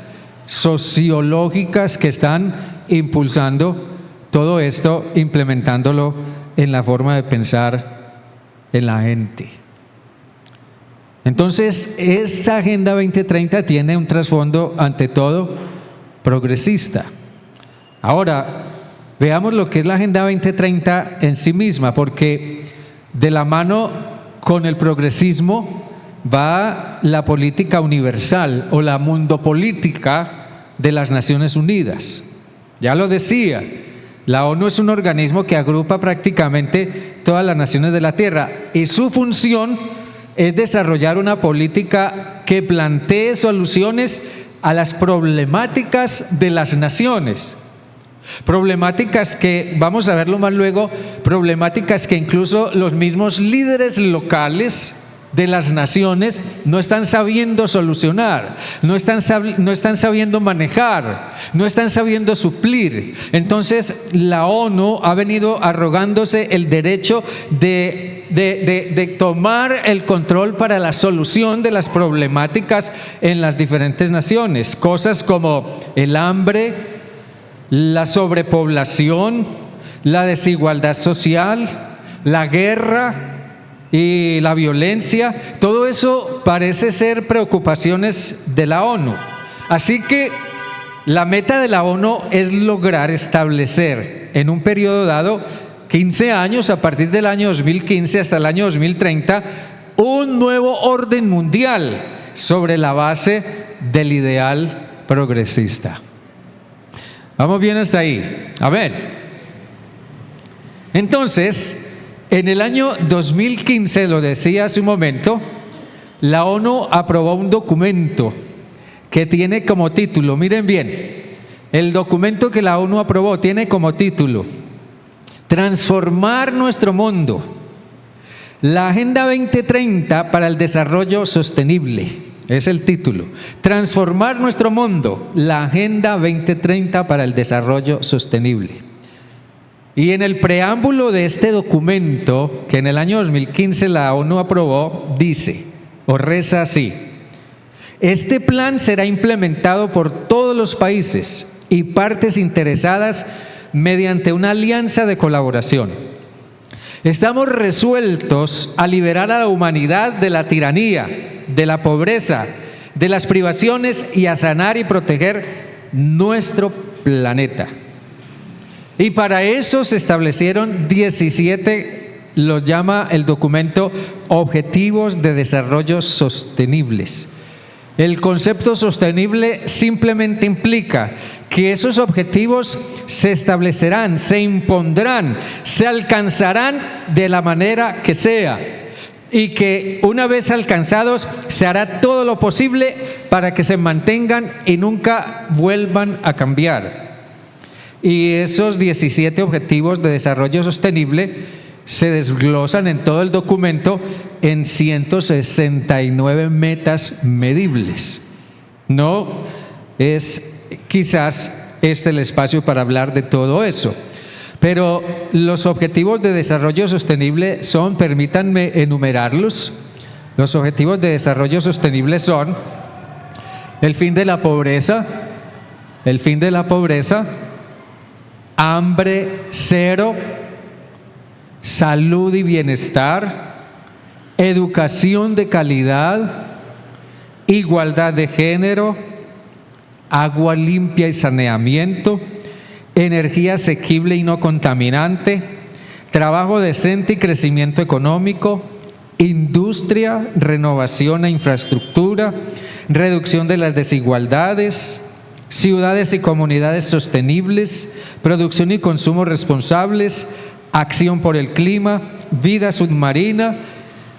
sociológicas que están impulsando todo esto, implementándolo en la forma de pensar en la gente. Entonces, esa Agenda 2030 tiene un trasfondo, ante todo, progresista. Ahora, veamos lo que es la Agenda 2030 en sí misma, porque de la mano con el progresismo va la política universal o la mundopolítica de las Naciones Unidas. Ya lo decía, la ONU es un organismo que agrupa prácticamente todas las naciones de la Tierra y su función es desarrollar una política que plantee soluciones a las problemáticas de las naciones. Problemáticas que, vamos a verlo más luego, problemáticas que incluso los mismos líderes locales de las naciones no están sabiendo solucionar, no están sabiendo manejar, no están sabiendo suplir. Entonces la ONU ha venido arrogándose el derecho de tomar el control para la solución de las problemáticas en las diferentes naciones, cosas como el hambre, la sobrepoblación, la desigualdad social, la guerra y la violencia. Todo eso parece ser preocupaciones de la ONU. Así que la meta de la ONU es lograr establecer en un periodo dado, 15 años, a partir del año 2015 hasta el año 2030, un nuevo orden mundial sobre la base del ideal progresista. ¿Vamos bien hasta ahí? Amén. Entonces, en el año 2015, lo decía hace un momento, la ONU aprobó un documento que tiene como título, miren bien, el documento que la ONU aprobó tiene como título: Transformar nuestro mundo, la Agenda 2030 para el Desarrollo Sostenible. Es el título. Transformar nuestro mundo, la Agenda 2030 para el Desarrollo Sostenible. Y en el preámbulo de este documento, que en el año 2015 la ONU aprobó, dice o reza así: este plan será implementado por todos los países y partes interesadas mediante una alianza de colaboración. Estamos resueltos a liberar a la humanidad de la tiranía, de la pobreza, de las privaciones y a sanar y proteger nuestro planeta. Y para eso se establecieron 17, los llama el documento, Objetivos de Desarrollo Sostenibles. El concepto sostenible simplemente implica que esos objetivos se establecerán, se impondrán, se alcanzarán de la manera que sea, y que una vez alcanzados se hará todo lo posible para que se mantengan y nunca vuelvan a cambiar. Y esos 17 objetivos de desarrollo sostenible se desglosan en todo el documento en 169 metas medibles. No es quizás este el espacio para hablar de todo eso, pero los objetivos de desarrollo sostenible son, permítanme enumerarlos, los objetivos de desarrollo sostenible son el fin de la pobreza, hambre cero, salud y bienestar, educación de calidad, igualdad de género, agua limpia y saneamiento, energía asequible y no contaminante, trabajo decente y crecimiento económico, industria, renovación e infraestructura, reducción de las desigualdades, ciudades y comunidades sostenibles, producción y consumo responsables, acción por el clima, vida submarina,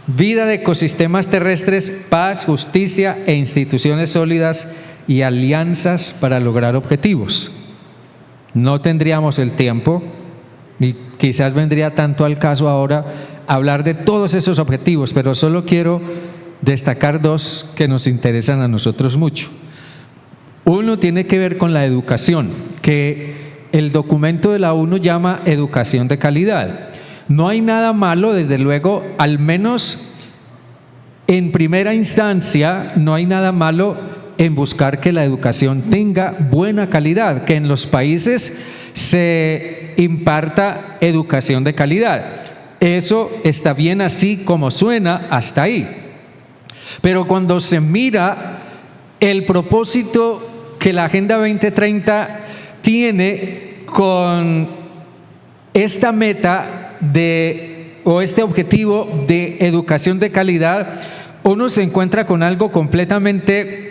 vida de ecosistemas terrestres, paz, justicia e instituciones sólidas y alianzas para lograr objetivos. No tendríamos el tiempo, ni quizás vendría tanto al caso ahora hablar de todos esos objetivos, pero solo quiero destacar dos que nos interesan a nosotros mucho. Uno tiene que ver con la educación, que el documento de la ONU llama educación de calidad. No hay nada malo, desde luego, al menos en primera instancia, no hay nada malo en buscar que la educación tenga buena calidad, que en los países se imparta educación de calidad. Eso está bien así como suena hasta ahí. Pero cuando se mira el propósito que la Agenda 2030 tiene con esta meta o este objetivo de educación de calidad, uno se encuentra con algo completamente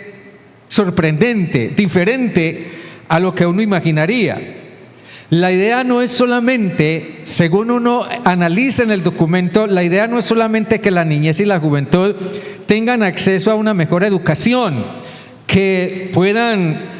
sorprendente, diferente a lo que uno imaginaría. La idea no es solamente, según uno analiza en el documento, la idea no es solamente que la niñez y la juventud tengan acceso a una mejor educación, que puedan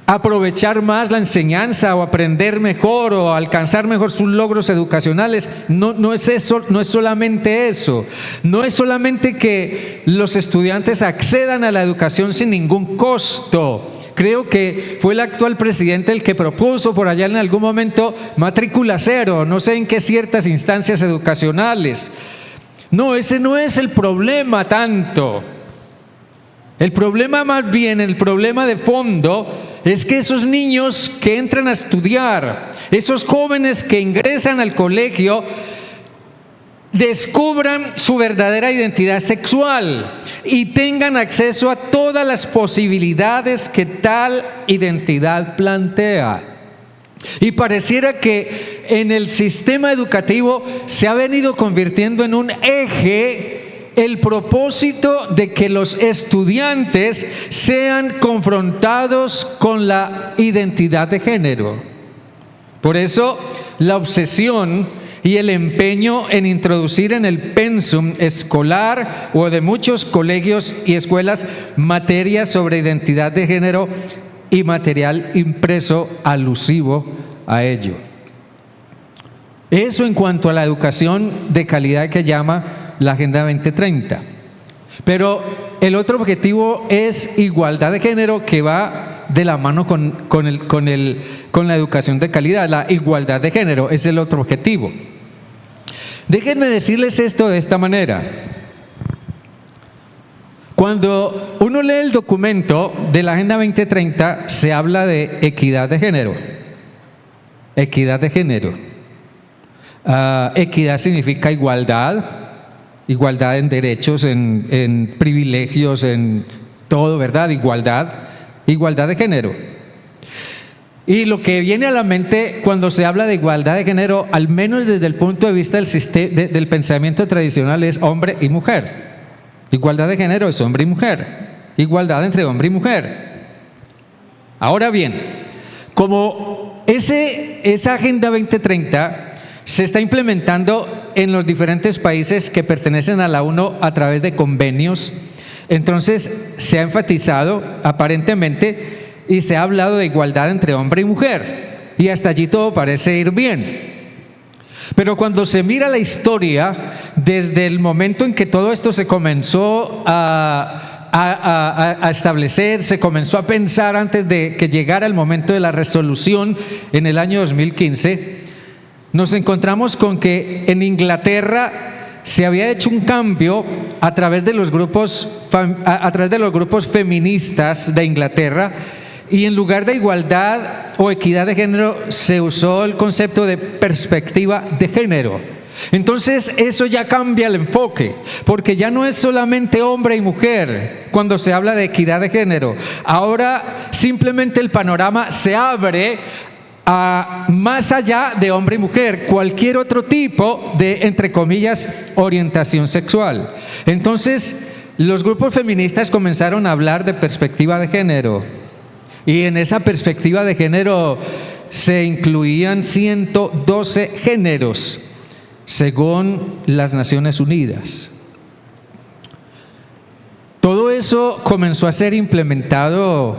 aprovechar más la enseñanza o aprender mejor o alcanzar mejor sus logros educacionales. No es eso, no es solamente eso. No es solamente que los estudiantes accedan a la educación sin ningún costo. Creo que fue el actual presidente el que propuso por allá en algún momento matrícula cero, no sé en qué ciertas instancias educacionales. No, ese no es el problema tanto. El problema más bien, el problema de fondo, es que esos niños que entran a estudiar, esos jóvenes que ingresan al colegio, descubran su verdadera identidad sexual y tengan acceso a todas las posibilidades que tal identidad plantea. Y pareciera que en el sistema educativo se ha venido convirtiendo en un eje el propósito de que los estudiantes sean confrontados con la identidad de género. Por eso, la obsesión y el empeño en introducir en el pensum escolar o de muchos colegios y escuelas materias sobre identidad de género y material impreso alusivo a ello. Eso en cuanto a la educación de calidad que llama la Agenda 2030. Pero el otro objetivo es igualdad de género, que va de la mano con la educación de calidad. La igualdad de género es el otro objetivo. Déjenme decirles esto de esta manera. Cuando uno lee el documento de la Agenda 2030, se habla de equidad de género. Equidad de género. Equidad significa igualdad. Igualdad en derechos, en privilegios, en todo, ¿verdad? Igualdad de género. Y lo que viene a la mente cuando se habla de igualdad de género, al menos desde el punto de vista del pensamiento tradicional, es hombre y mujer. Igualdad de género es hombre y mujer. Igualdad entre hombre y mujer. Ahora bien, como esa Agenda 2030 se está implementando en los diferentes países que pertenecen a la ONU a través de convenios, entonces se ha enfatizado aparentemente y se ha hablado de igualdad entre hombre y mujer, y hasta allí todo parece ir bien. Pero cuando se mira la historia, desde el momento en que todo esto se comenzó a establecer, se comenzó a pensar antes de que llegara el momento de la resolución en el año 2015, nos encontramos con que en Inglaterra se había hecho un cambio a través de los grupos feministas de Inglaterra, y en lugar de igualdad o equidad de género se usó el concepto de perspectiva de género. Entonces eso ya cambia el enfoque, porque ya no es solamente hombre y mujer cuando se habla de equidad de género. Ahora simplemente el panorama se abre a más allá de hombre y mujer, cualquier otro tipo de, entre comillas, orientación sexual. Entonces los grupos feministas comenzaron a hablar de perspectiva de género, y en esa perspectiva de género se incluían 112 géneros según las Naciones Unidas. Todo eso comenzó a ser implementado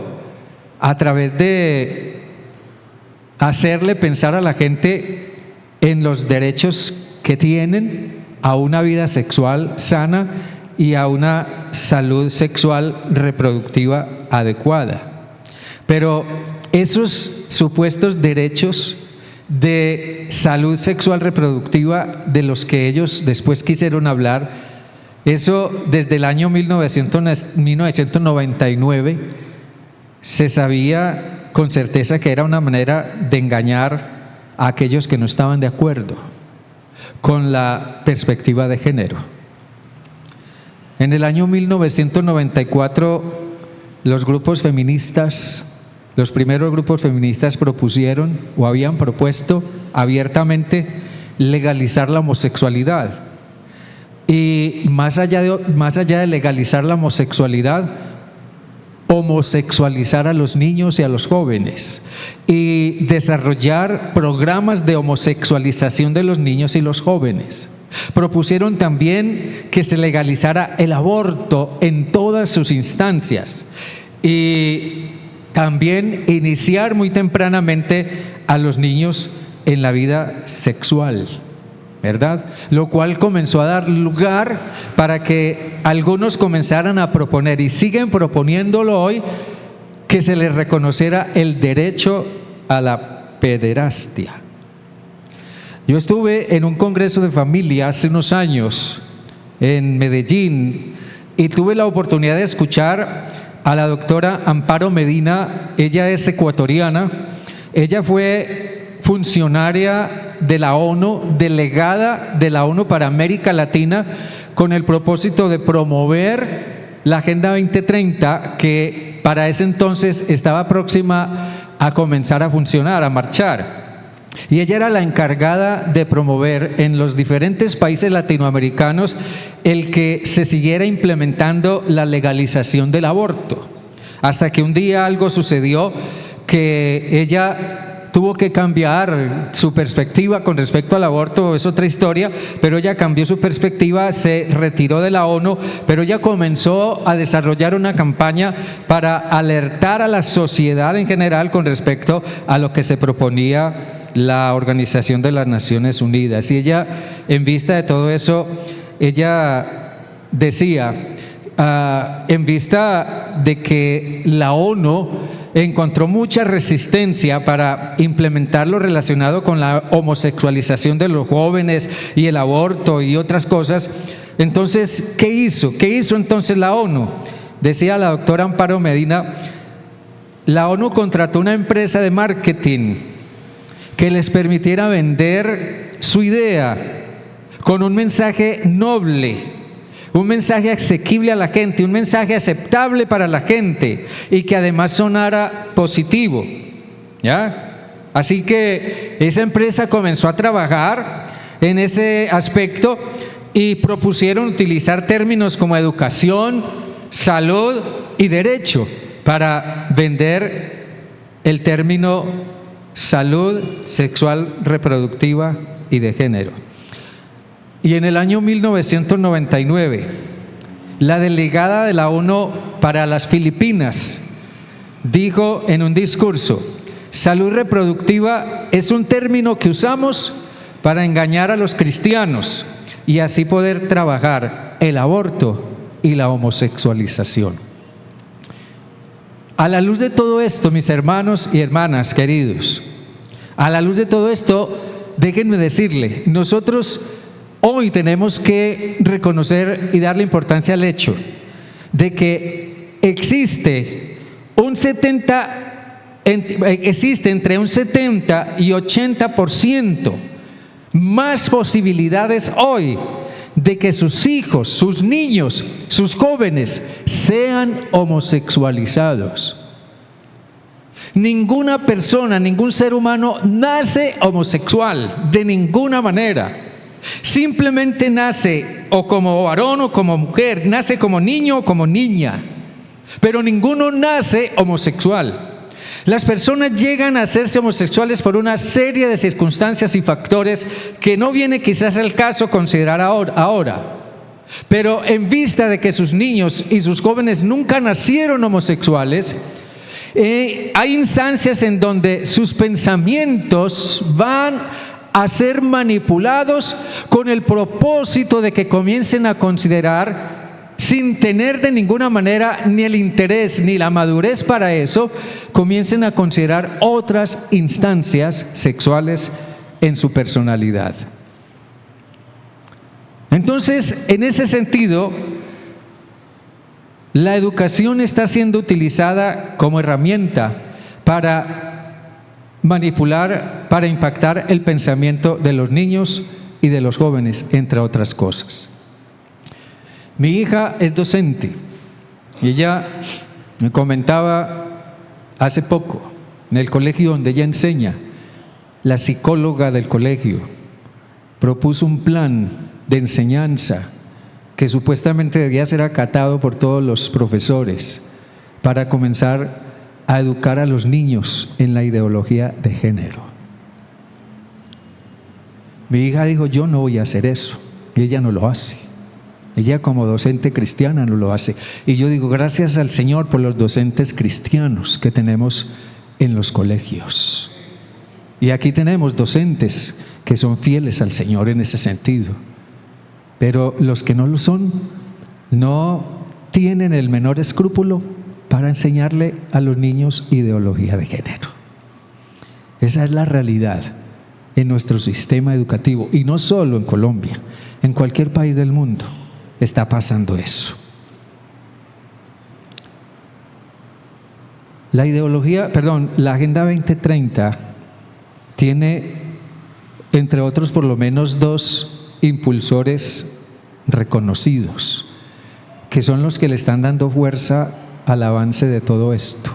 a través de hacerle pensar a la gente en los derechos que tienen a una vida sexual sana y a una salud sexual reproductiva adecuada. Pero esos supuestos derechos de salud sexual reproductiva de los que ellos después quisieron hablar, eso desde el año 1999 se sabía con certeza que era una manera de engañar a aquellos que no estaban de acuerdo con la perspectiva de género. En el año 1994 los primeros grupos feministas propusieron o habían propuesto abiertamente legalizar la homosexualidad. Y más allá de legalizar la homosexualidad, homosexualizar a los niños y a los jóvenes, y desarrollar programas de homosexualización de los niños y los jóvenes. Propusieron también que se legalizara el aborto en todas sus instancias, y también iniciar muy tempranamente a los niños en la vida sexual, ¿verdad? Lo cual comenzó a dar lugar para que algunos comenzaran a proponer, y siguen proponiéndolo hoy, que se les reconociera el derecho a la pederastia. Yo estuve en un congreso de familia hace unos años en Medellín y tuve la oportunidad de escuchar a la doctora Amparo Medina. Ella es ecuatoriana. Ella fue funcionaria de la ONU, delegada de la ONU para América Latina, con el propósito de promover la Agenda 2030, que para ese entonces estaba próxima a comenzar a funcionar, a marchar. y ella era la encargada de promover en los diferentes países latinoamericanos el que se siguiera implementando la legalización del aborto, hasta que un día algo sucedió que ella tuvo que cambiar su perspectiva con respecto al aborto. Es otra historia, pero ella cambió su perspectiva, se retiró de la ONU, pero ella comenzó a desarrollar una campaña para alertar a la sociedad en general con respecto a lo que se proponía la Organización de las Naciones Unidas. Y ella, en vista de todo eso, ella decía, en vista de que la ONU encontró mucha resistencia para implementar lo relacionado con la homosexualización de los jóvenes y el aborto y otras cosas, entonces, ¿qué hizo? ¿Qué hizo entonces la ONU? Decía la doctora Amparo Medina, la ONU contrató una empresa de marketing que les permitiera vender su idea con un mensaje noble, un mensaje asequible a la gente, un mensaje aceptable para la gente y que además sonara positivo, ¿ya? Así que esa empresa comenzó a trabajar en ese aspecto y propusieron utilizar términos como educación, salud y derecho para vender el término salud sexual reproductiva y de género. Y en el año 1999, la delegada de la ONU para las Filipinas dijo en un discurso: salud reproductiva es un término que usamos para engañar a los cristianos y así poder trabajar el aborto y la homosexualización. A la luz de todo esto, mis hermanos y hermanas queridos, a la luz de todo esto, déjenme decirle, nosotros hoy tenemos que reconocer y darle importancia al hecho de que existe entre un 70 y 80% más posibilidades hoy de que sus hijos, sus niños, sus jóvenes sean homosexualizados. Ninguna persona, ningún ser humano nace homosexual de ninguna manera. Simplemente nace o como varón o como mujer, nace como niño o como niña, pero ninguno nace homosexual. Las personas llegan a hacerse homosexuales por una serie de circunstancias y factores que no viene quizás al caso considerar ahora. Pero en vista de que sus niños y sus jóvenes nunca nacieron homosexuales, hay instancias en donde sus pensamientos van a ser manipulados con el propósito de que comiencen a considerar, sin tener de ninguna manera ni el interés ni la madurez para eso, comiencen a considerar otras instancias sexuales en su personalidad. Entonces, en ese sentido, la educación está siendo utilizada como herramienta para manipular, para impactar el pensamiento de los niños y de los jóvenes, entre otras cosas. Mi hija es docente y ella me comentaba hace poco, en el colegio donde ella enseña, la psicóloga del colegio propuso un plan de enseñanza que supuestamente debía ser acatado por todos los profesores para comenzar a educar a los niños en la ideología de género. Mi hija dijo: yo no voy a hacer eso, y ella no lo hace. Ella como docente cristiana no lo hace. Y yo digo, gracias al Señor por los docentes cristianos que tenemos en los colegios. Y aquí tenemos docentes que son fieles al Señor en ese sentido. Pero los que no lo son, no tienen el menor escrúpulo para enseñarle a los niños ideología de género. Esa es la realidad en nuestro sistema educativo, y no solo en Colombia, en cualquier país del mundo está pasando eso. La Agenda 2030 tiene, entre otros, por lo menos 2 impulsores reconocidos, que son los que le están dando fuerza al avance de todo esto,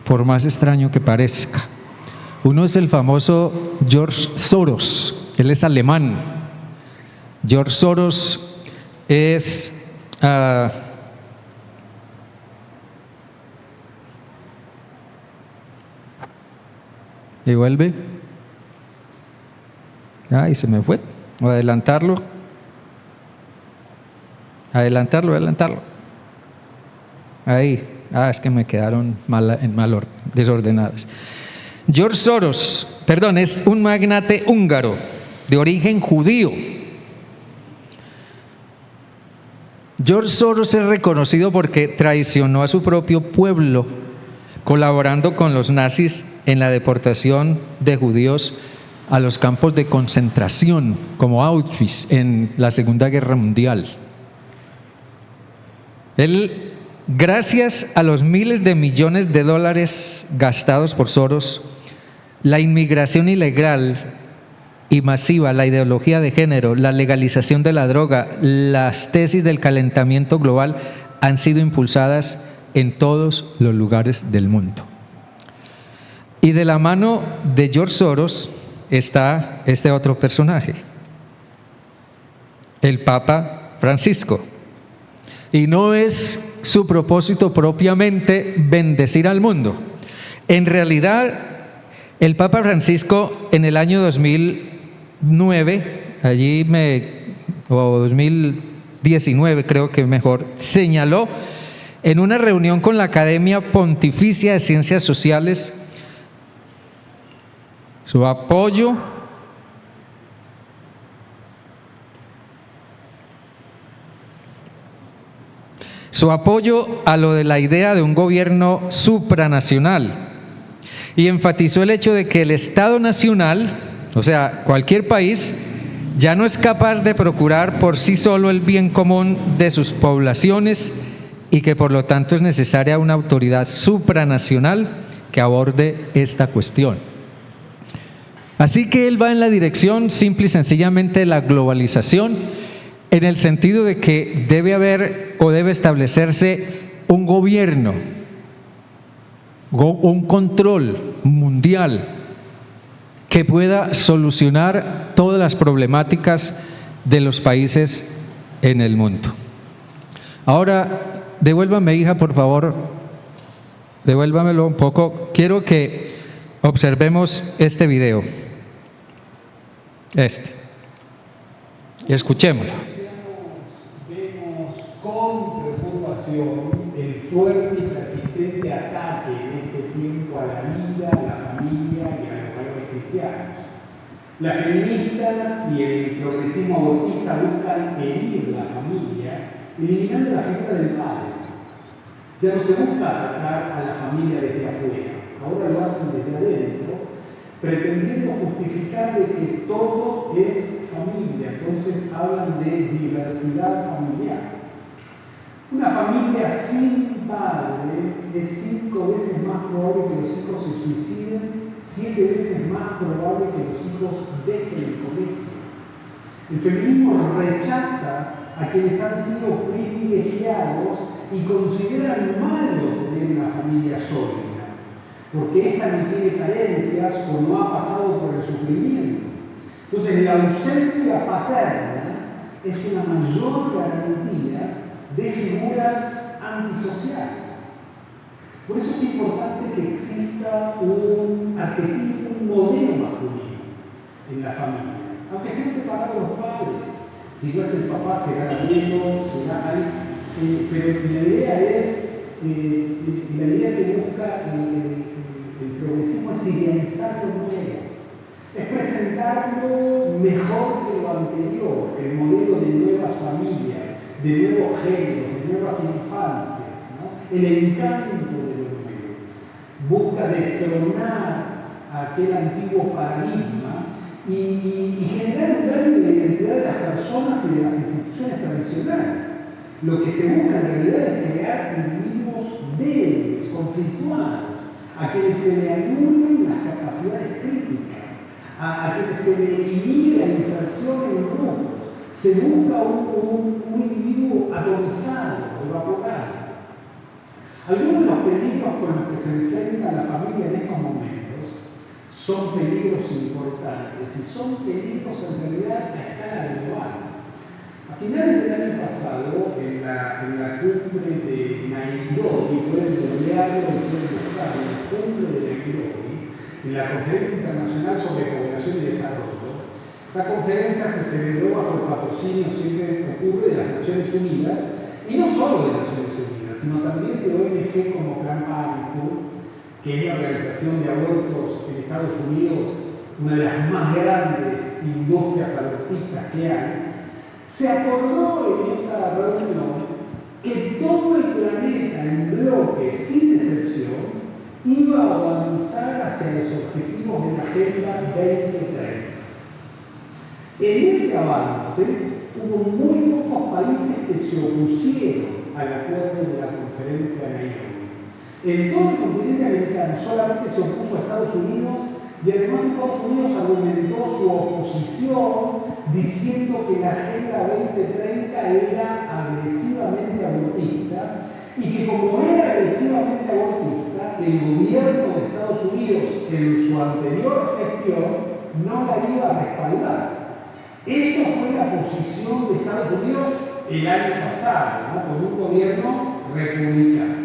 por más extraño que parezca. Uno es el famoso George Soros, él es alemán. George Soros es ¿devuelve? Ay, se me fue. Voy a adelantarlo. Adelantarlo. Ahí. Es que me quedaron desordenadas. George Soros, es un magnate húngaro de origen judío. George Soros es reconocido porque traicionó a su propio pueblo, colaborando con los nazis en la deportación de judíos a los campos de concentración, como Auschwitz en la Segunda Guerra Mundial. Él, gracias a los miles de millones de dólares gastados por Soros, la inmigración ilegal y masiva, la ideología de género, la legalización de la droga, las tesis del calentamiento global han sido impulsadas en todos los lugares del mundo. Y de la mano de George Soros está este otro personaje, el Papa Francisco. Y no es su propósito propiamente bendecir al mundo. En realidad, el Papa Francisco en el año 2009, o 2019 creo que mejor, señaló en una reunión con la Academia Pontificia de Ciencias Sociales su apoyo a lo de la idea de un gobierno supranacional y enfatizó el hecho de que el Estado nacional, o sea, cualquier país, ya no es capaz de procurar por sí solo el bien común de sus poblaciones y que por lo tanto es necesaria una autoridad supranacional que aborde esta cuestión. Así que él va en la dirección simple y sencillamente de la globalización, en el sentido de que debe haber o debe establecerse un gobierno, un control mundial que pueda solucionar todas las problemáticas de los países en el mundo. Ahora, devuélvame, hija, por favor, devuélvamelo un poco. Quiero que observemos este video. Escuchémoslo. Vemos con preocupación el fuerte y persistente ataque en este tiempo a la vida, a la familia y a los valores cristianos. Las feministas y el progresismo abortista buscan herir la familia, eliminando la figura del padre. Ya no se busca atacar a la familia desde afuera, ahora lo hacen desde adentro, pretendiendo justificar de que todo es familia. Entonces hablan de diversidad familiar. Una familia sin padre es 5 veces más probable que los hijos se suiciden, 7 veces más probable que los hijos dejen el colegio. El feminismo rechaza a quienes han sido privilegiados y consideran malo tener una familia sólida, porque ésta no tiene carencias o no ha pasado por el sufrimiento. Entonces, la ausencia paterna es una mayor garantía de figuras antisociales. Por eso es importante que exista un arquetipo, un modelo masculino en la familia, aunque estén separados los padres. Si no es el papá, será el abuelo, será alguien, pero la idea que busca el progresismo es idealizar lo nuevo, es presentarlo mejor que lo anterior, el modelo de nuevas familias, de nuevos géneros, de nuevas infancias, ¿no? El encanto de lo nuevo. Busca destronar aquel antiguo paradigma y generar un cambio de la identidad de las personas y de las instituciones tradicionales. Lo que se busca en realidad es crear individuos débiles, conflictuados, a quienes se le anulen las capacidades críticas, a quienes se le elimine la inserción en grupos. Se busca un individuo atomizado, evaporado. Algunos de los peligros con los que se enfrenta la familia en estos momentos son peligros importantes y son peligros en realidad a escala global. A finales del año pasado, en la cumbre de Nairobi, pueden googlearlo y pueden buscarlo, en la cumbre de Nairobi, en la Conferencia Internacional sobre Población y Desarrollo, esa conferencia se celebró bajo el patrocinio, siempre ocurre, de las Naciones Unidas, y no solo de las Naciones Unidas, sino también de ONG como Planned Parenthood, que es la organización de abortos en Estados Unidos, una de las más grandes industrias abortistas que hay. Se acordó en esa reunión que todo el planeta en bloque, sin excepción, iba a avanzar hacia los objetivos de la Agenda 2030. En ese avance hubo muy pocos países que se opusieron al acuerdo de la conferencia de Nairobi. En todo el continente americano solamente se opuso a Estados Unidos y además Estados Unidos argumentó su oposición diciendo que la Agenda 2030 era agresivamente abortista y que como era agresivamente abortista, el gobierno de Estados Unidos en su anterior gestión no la iba a respaldar. Esto fue la posición de Estados Unidos el año pasado, ¿no? Con un gobierno republicano.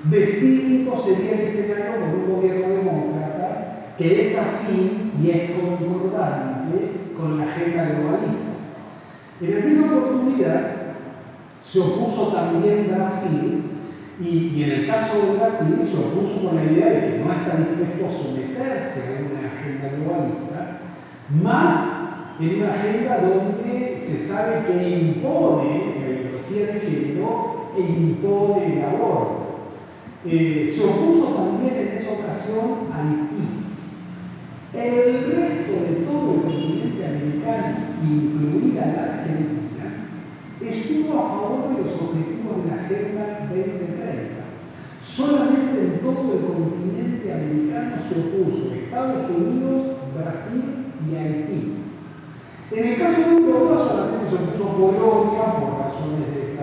Distinto sería el escenario con un gobierno demócrata que es afín y es concordante con la agenda globalista. En la misma oportunidad se opuso también Brasil y en el caso de Brasil se opuso con la idea de que no está dispuesto a someterse a una agenda globalista, más en una agenda donde se sabe que impone la ideología de género e impone el aborto. Se opuso también en esa ocasión a Haití. El resto de todo el continente americano, incluida la Argentina, estuvo a favor de los objetivos de la Agenda 2030. Solamente en todo el continente americano se opuso Estados Unidos, Brasil y Haití. En el caso de Europa solamente se opuso Polonia por razones de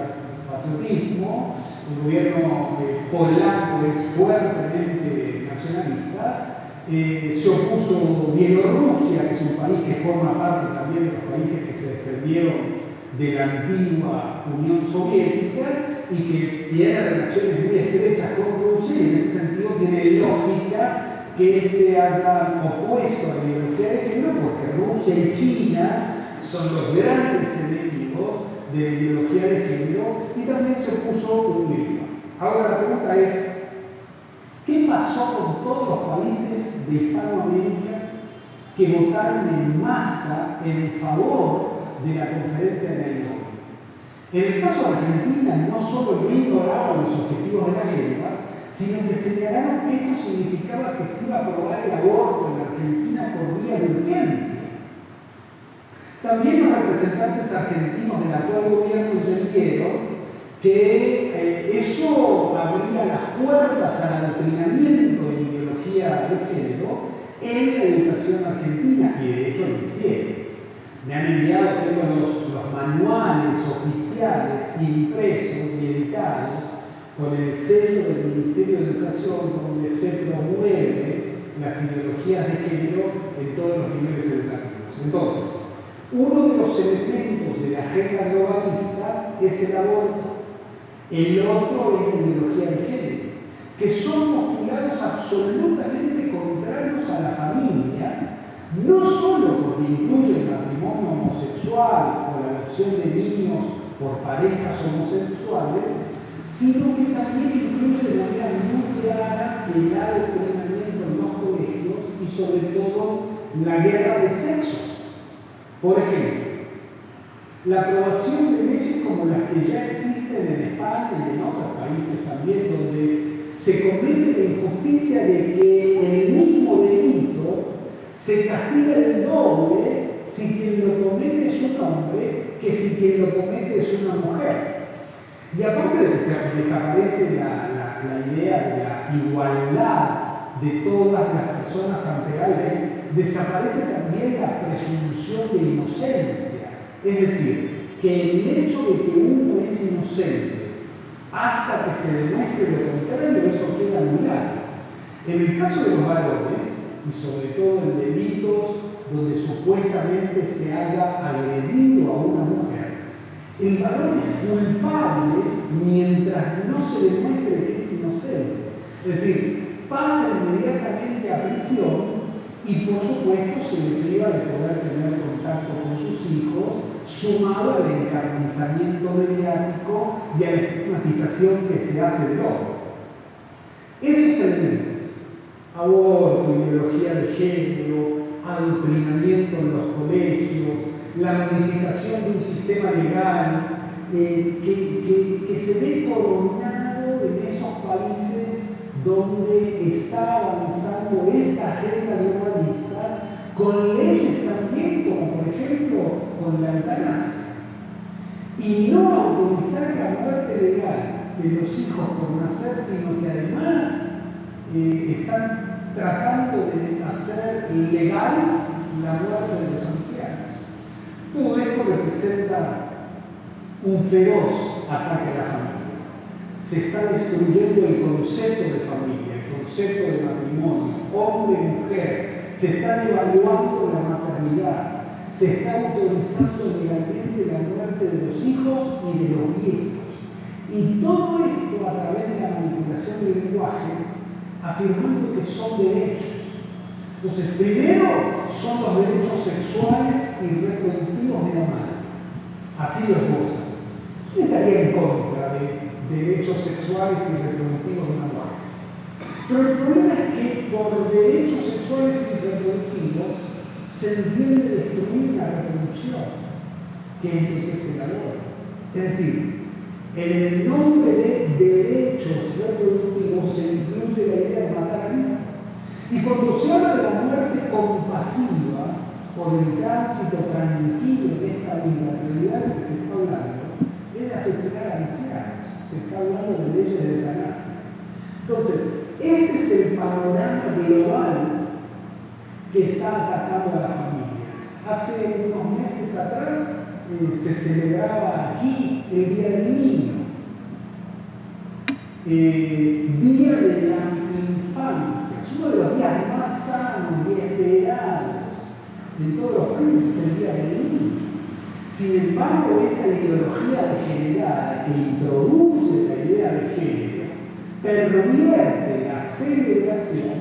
patriotismo. El gobierno polaco es fuertemente nacionalista. Se opuso Bielorrusia, que es un país que forma parte también de los países que se desprendieron de la antigua Unión Soviética y que tiene relaciones muy estrechas con Rusia, y en ese sentido tiene lógica que se haya opuesto a la ideología de género, porque Rusia y China son los grandes enemigos de la ideología de género, y también se opuso Hungría. Ahora la pregunta es, ¿qué pasó con todos los países de Hispanoamérica que votaron en masa en favor de la conferencia de Nairobi? En el caso de Argentina, no solo no ignoraron los objetivos de la agenda, sino que señalaron que esto significaba que se iba a aprobar el aborto en la Argentina por vía de urgencia. También los representantes argentinos del actual gobierno entendieron que eso abría las puertas al adoctrinamiento de la ideología de género en la educación argentina, y de hecho lo hicieron. Me han enviado los manuales oficiales impresos y editados con el sello del Ministerio de Educación, donde se promueve las ideologías de género en todos los niveles educativos. Entonces, uno de los elementos de la agenda globalista es el aborto, el otro es la ideología de género, que son postulados absolutamente contrarios a la familia, no solo porque incluye el matrimonio homosexual o la adopción de niños por parejas homosexuales, sino que también incluye de manera muy clara el adoctrinamiento en los colegios y sobre todo la guerra de sexos. Por ejemplo, la aprobación de leyes como las que ya existen en España y en otros países también, donde se comete la injusticia de que el mismo delito se castiga el doble si quien lo comete es un hombre que si quien lo comete es una mujer. Y aparte de que desaparece la idea de la igualdad de todas las personas ante la ley, desaparece también la presunción de inocencia. Es decir, que el hecho de que uno es inocente hasta que se demuestre lo contrario, eso queda anulado. En el caso de los varones, y sobre todo en delitos donde supuestamente se haya agredido a una mujer, el varón es culpable mientras no se demuestre que es inocente. Es decir, pasa inmediatamente a prisión y por supuesto se le priva de poder tener contacto con sus hijos, sumado al encarnizamiento mediático y a la estigmatización que se hace del hombre. Esos elementos, aborto, ideología de género, adoctrinamiento en los colegios, la modificación de un sistema legal que se ve coronado en esos países donde está avanzando esta agenda globalista con leyes también como por ejemplo con la eutanasia. Y no autorizar la muerte legal de los hijos por nacer, sino que además están tratando de hacer legal la muerte de los ancianos. Todo esto representa un feroz ataque a la familia. Se está destruyendo el concepto de familia, el concepto de matrimonio, hombre y mujer. Se está devaluando la maternidad. Se está autorizando legalmente la muerte de los hijos y de los viejos. Y todo esto a través de la manipulación del lenguaje, afirmando que son derechos. Entonces, primero son los derechos sexuales y reproductivos de la madre. Así lo esboza. ¿Quién estaría en contra de derechos sexuales y reproductivos de una mujer? Pero el problema es que por derechos sexuales y reproductivos se entiende destruir la reproducción, que enriquece el aborto. Es decir, en el nombre de derechos reproductivos se incluye la idea de matar al hijo. Y cuando se habla de la muerte compasiva o del tránsito tranquilo de esta vida, en realidad lo que se está hablando es de asesinar a ancianos, se está hablando de leyes de eutanasia. Entonces, este es el panorama global que está atacando a la familia. Hace unos meses atrás se celebraba aquí el Día del Niño, Día de las Infancias, uno de los días más sanos y esperados en todos los países, es el Día del Niño. Sin embargo, esta ideología degenerada que introduce la idea de género pervierte la celebración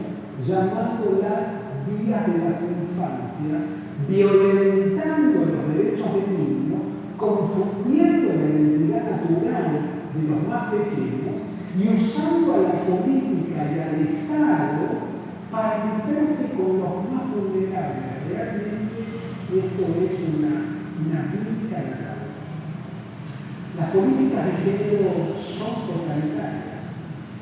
llamándola Días de las Infancias, violentando los derechos del niño, confundiendo la identidad natural de los más pequeños y usando a la política y al Estado para meterse con los más vulnerables. Realmente esto es una brutalidad. Las políticas de género son totalitarias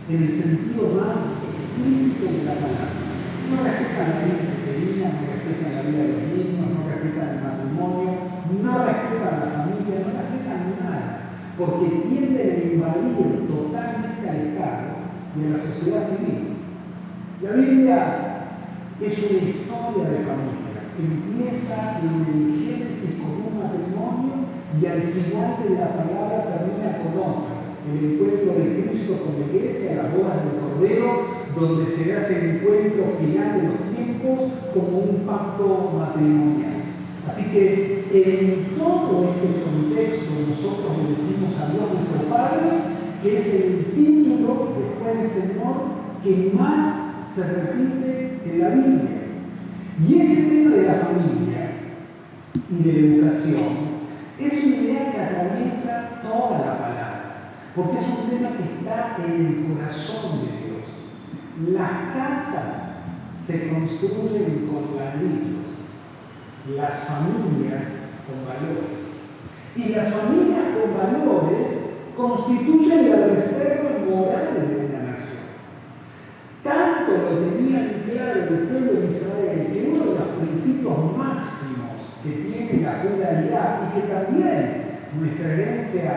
en el sentido más explícito de la palabra. No respetan la vida femenina, no respetan la vida de los niños, no respetan el matrimonio, no respetan la familia, no respetan nada, porque tienden a invadir totalmente al Estado y a la sociedad civil. La Biblia es una historia de familias. Empieza en el Génesis con un matrimonio y al final de la palabra termina con otra. El encuentro de Cristo con la iglesia, las bodas del Cordero, donde se da ese encuentro final de los tiempos como un pacto matrimonial. Así que en todo este contexto nosotros le decimos a Dios nuestro Padre, que es el título después del Señor que más se repite en la Biblia. Y este tema de la familia y de la educación es una idea que atraviesa toda la palabra, porque es un tema que está en el corazón de Dios. Las casas se construyen con ladrillos, las familias con valores. Y las familias con valores constituyen la reserva moral de una nación. Tanto lo tenían claro el pueblo de Israel que uno de los principios máximos que tiene la pluralidad y que también nuestra herencia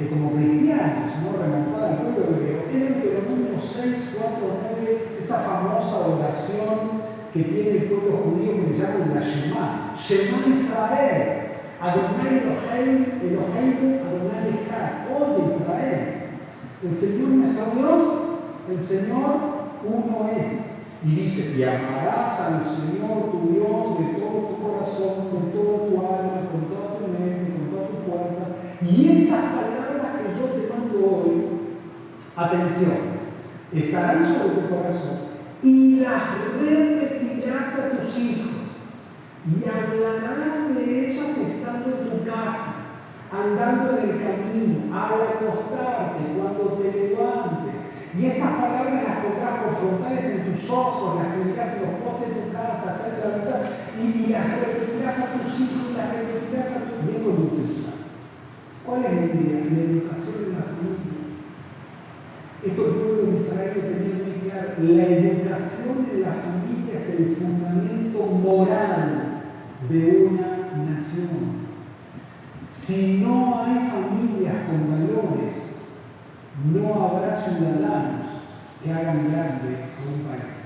como cristianos, ¿no? Remontada al pueblo hebreo, es Deuteronomio 6, 4, 9, esa famosa oración que tiene el pueblo judío que le llaman la Shema. Shema Israel, Adonai Eloheinu, Adonai Echad. Oye Israel, el Señor nuestro Dios, el Señor uno es. Y dice, y amarás al Señor tu Dios de todo tu corazón, con toda tu alma, con toda tu mente, con toda tu fuerza. Y estas palabras que yo te mando hoy, atención, estarán sobre tu corazón y las repetirás a tus hijos y hablarás de ellas estando en tu casa, andando en el camino, al acostarte, cuando te levantes. Y estas palabras las pondrás por frontales en tus ojos, las pondrás en los postes de tu casa, acá en la mitad, y las repetirás a tus hijos, y las repetirás a tus hijos. ¿Cuál es la idea? La educación de la familia. Esto el pueblo de Israel lo tenía muy claro. La educación de la familia es el fundamento moral de una nación. Si no hay familias con valores, no habrá ciudadanos que hagan grande a un país.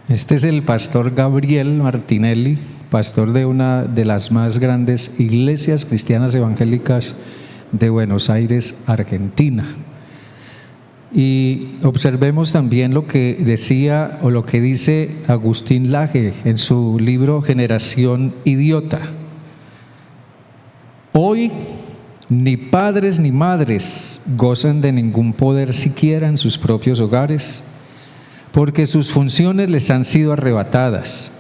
Este es el pastor Gabriel Martinelli, pastor de una de las más grandes iglesias cristianas evangélicas de Buenos Aires, Argentina. Y observemos también lo que decía o lo que dice Agustín Laje en su libro Generación Idiota. Hoy ni padres ni madres gozan de ningún poder siquiera en sus propios hogares, porque sus funciones les han sido arrebatadas.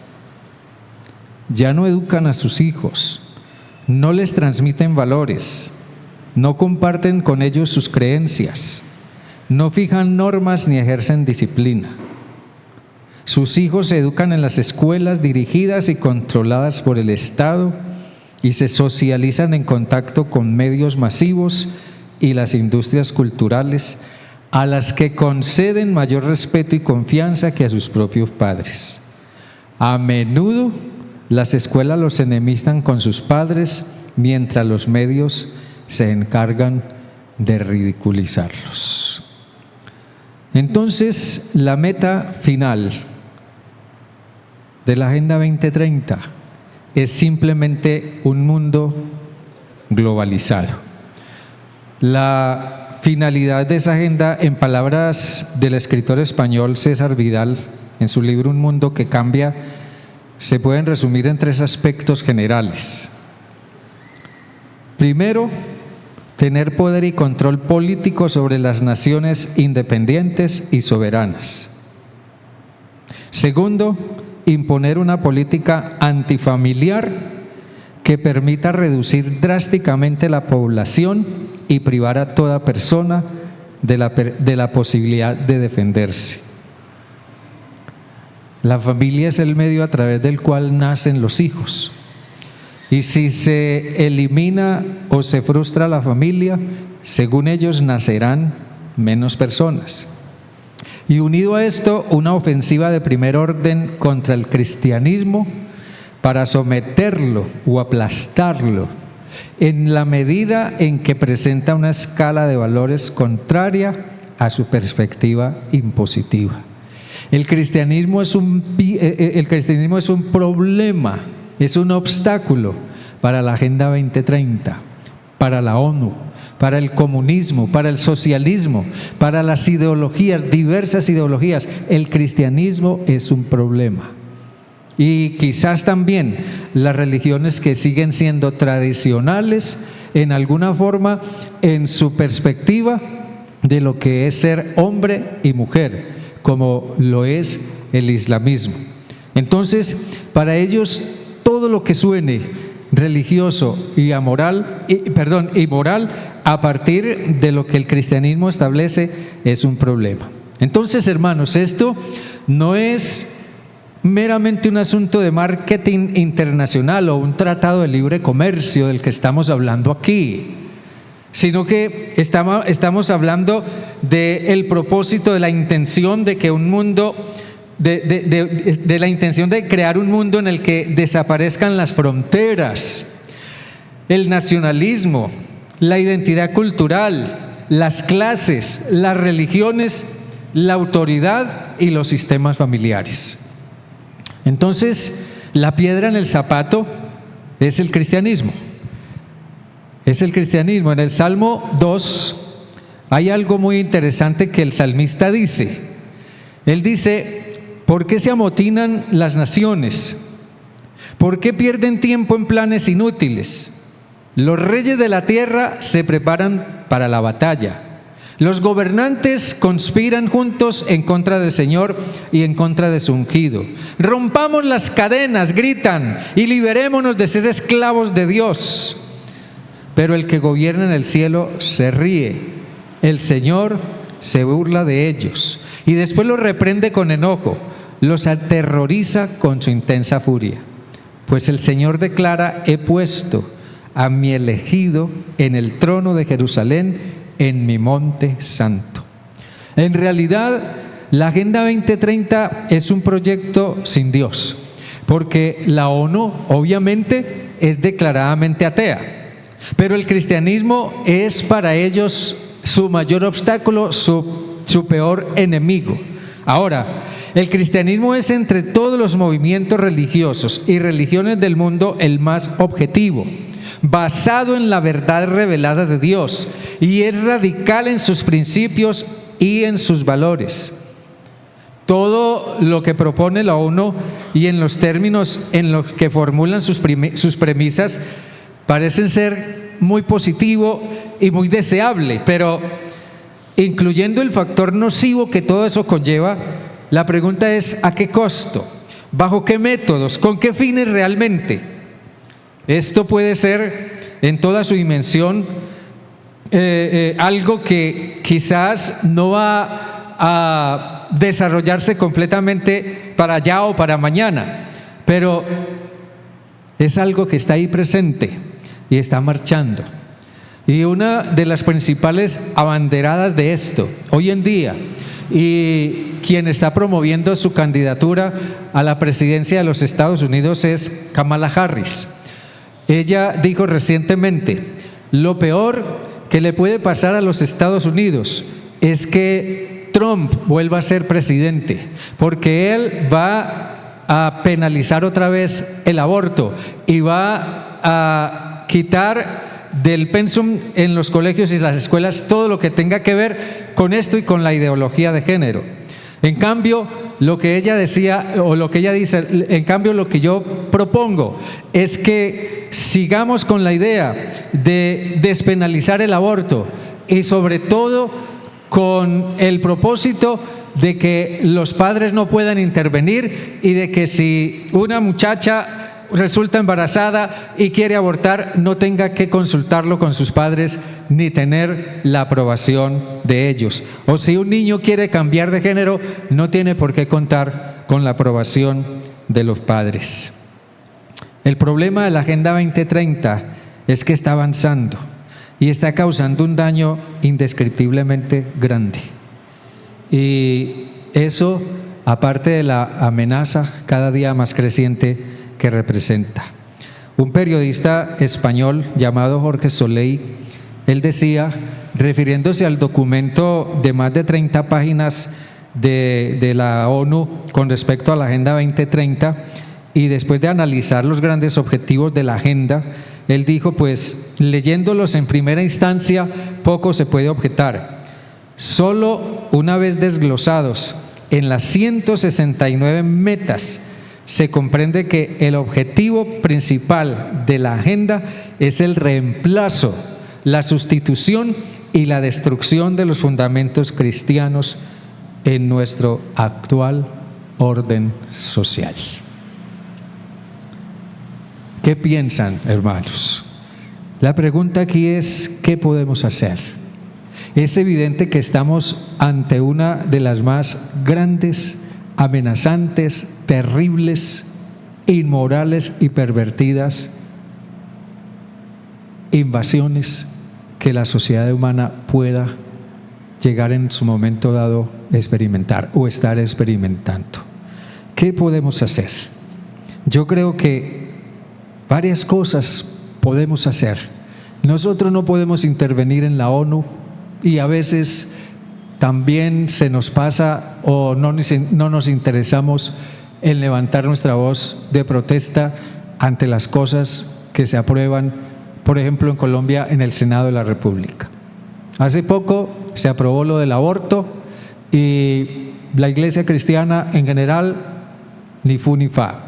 Ya no educan a sus hijos, no les transmiten valores, no comparten con ellos sus creencias, no fijan normas ni ejercen disciplina. Sus hijos se educan en las escuelas dirigidas y controladas por el Estado y se socializan en contacto con medios masivos y las industrias culturales, a las que conceden mayor respeto y confianza que a sus propios padres. A menudo las escuelas los enemistan con sus padres, mientras los medios se encargan de ridiculizarlos. Entonces, la meta final de la Agenda 2030 es simplemente un mundo globalizado. La finalidad de esa agenda, en palabras del escritor español César Vidal, en su libro Un mundo que cambia, se pueden resumir en tres aspectos generales. Primero, tener poder y control político sobre las naciones independientes y soberanas. Segundo, imponer una política antifamiliar que permita reducir drásticamente la población y privar a toda persona de la posibilidad de defenderse. La familia es el medio a través del cual nacen los hijos. Y si se elimina o se frustra la familia, según ellos nacerán menos personas. Y unido a esto, una ofensiva de primer orden contra el cristianismo para someterlo o aplastarlo en la medida en que presenta una escala de valores contraria a su perspectiva impositiva. El cristianismo es un problema, es un obstáculo para la Agenda 2030, para la ONU, para el comunismo, para el socialismo, para las ideologías, diversas ideologías. El cristianismo es un problema. Y quizás también las religiones que siguen siendo tradicionales en alguna forma en su perspectiva de lo que es ser hombre y mujer, como lo es el islamismo. Entonces, para ellos todo lo que suene religioso y moral a partir de lo que el cristianismo establece es un problema. Entonces, hermanos, esto no es meramente un asunto de marketing internacional o un tratado de libre comercio del que estamos hablando aquí, sino que estamos hablando del propósito, de la intención de que un mundo, de la intención de crear un mundo en el que desaparezcan las fronteras, el nacionalismo, la identidad cultural, las clases, las religiones, la autoridad y los sistemas familiares. Entonces, la piedra en el zapato es el cristianismo. Es el cristianismo. En el Salmo 2, hay algo muy interesante que el salmista dice. Él dice: ¿por qué se amotinan las naciones? ¿Por qué pierden tiempo en planes inútiles? Los reyes de la tierra se preparan para la batalla. Los gobernantes conspiran juntos en contra del Señor y en contra de su ungido. Rompamos las cadenas, gritan, y liberémonos de ser esclavos de Dios. Pero el que gobierna en el cielo se ríe. El Señor se burla de ellos y después los reprende con enojo. Los aterroriza con su intensa furia. Pues el Señor declara: he puesto a mi elegido en el trono de Jerusalén, en mi monte santo. En realidad, la Agenda 2030 es un proyecto sin Dios, porque la ONU obviamente es declaradamente atea, pero el cristianismo es para ellos su mayor obstáculo, su peor enemigo. Ahora, el cristianismo es entre todos los movimientos religiosos y religiones del mundo el más objetivo, basado en la verdad revelada de Dios, y es radical en sus principios y en sus valores. Todo lo que propone la ONU y en los términos en los que formulan sus premisas parecen ser muy positivo y muy deseable, pero incluyendo el factor nocivo que todo eso conlleva, la pregunta es: ¿a qué costo? ¿Bajo qué métodos? ¿Con qué fines realmente? Esto puede ser en toda su dimensión algo que quizás no va a desarrollarse completamente para allá o para mañana, pero es algo que está ahí presente y está marchando. Y una de las principales abanderadas de esto hoy en día, y quien está promoviendo su candidatura a la presidencia de los Estados Unidos, es Kamala Harris. Ella dijo recientemente: lo peor que le puede pasar a los Estados Unidos es que Trump vuelva a ser presidente, porque él va a penalizar otra vez el aborto y va a quitar del pensum en los colegios y las escuelas todo lo que tenga que ver con esto y con la ideología de género. En cambio, lo que ella decía, o lo que ella dice, en cambio lo que yo propongo es que sigamos con la idea de despenalizar el aborto, y sobre todo con el propósito de que los padres no puedan intervenir, y de que si una muchacha resulta embarazada y quiere abortar, no tenga que consultarlo con sus padres ni tener la aprobación de ellos. O si un niño quiere cambiar de género, no tiene por qué contar con la aprobación de los padres. El problema de la Agenda 2030 es que está avanzando y está causando un daño indescriptiblemente grande. Y eso, aparte de la amenaza cada día más creciente que representa. Un periodista español llamado Jorge Soleil, él decía, refiriéndose al documento de más de 30 páginas de la ONU con respecto a la Agenda 2030, y después de analizar los grandes objetivos de la agenda, él dijo: pues leyéndolos en primera instancia poco se puede objetar. Solo una vez desglosados en las 169 metas, se comprende que el objetivo principal de la agenda es el reemplazo, la sustitución y la destrucción de los fundamentos cristianos en nuestro actual orden social. ¿Qué piensan, hermanos? La pregunta aquí es: ¿qué podemos hacer? Es evidente que estamos ante una de las más grandes, amenazantes, terribles, inmorales y pervertidas invasiones que la sociedad humana pueda llegar en su momento dado a experimentar o estar experimentando. ¿Qué podemos hacer? Yo creo que varias cosas podemos hacer. Nosotros no podemos intervenir en la ONU, y a veces también se nos pasa o no nos interesamos en levantar nuestra voz de protesta ante las cosas que se aprueban, por ejemplo en Colombia, en el Senado de la República. Hace poco se aprobó lo del aborto y la iglesia cristiana en general ni fu ni fa.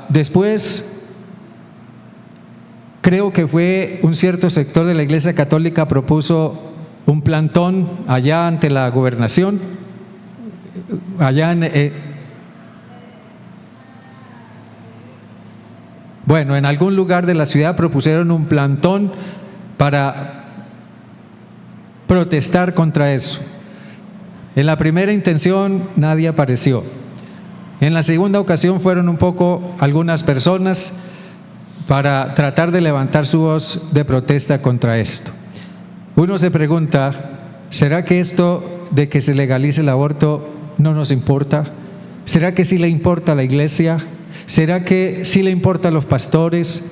Después creo que fue un cierto sector de la iglesia católica propuso un plantón allá ante la gobernación, allá en algún lugar de la ciudad propusieron un plantón para protestar contra eso. En la primera intención nadie apareció. En la segunda ocasión fueron un poco algunas personas para tratar de levantar su voz de protesta contra esto. Uno se pregunta, ¿será que esto de que se legalice el aborto no nos importa? ¿Será que sí le importa a la iglesia? ¿Será que sí le importa a los pastores?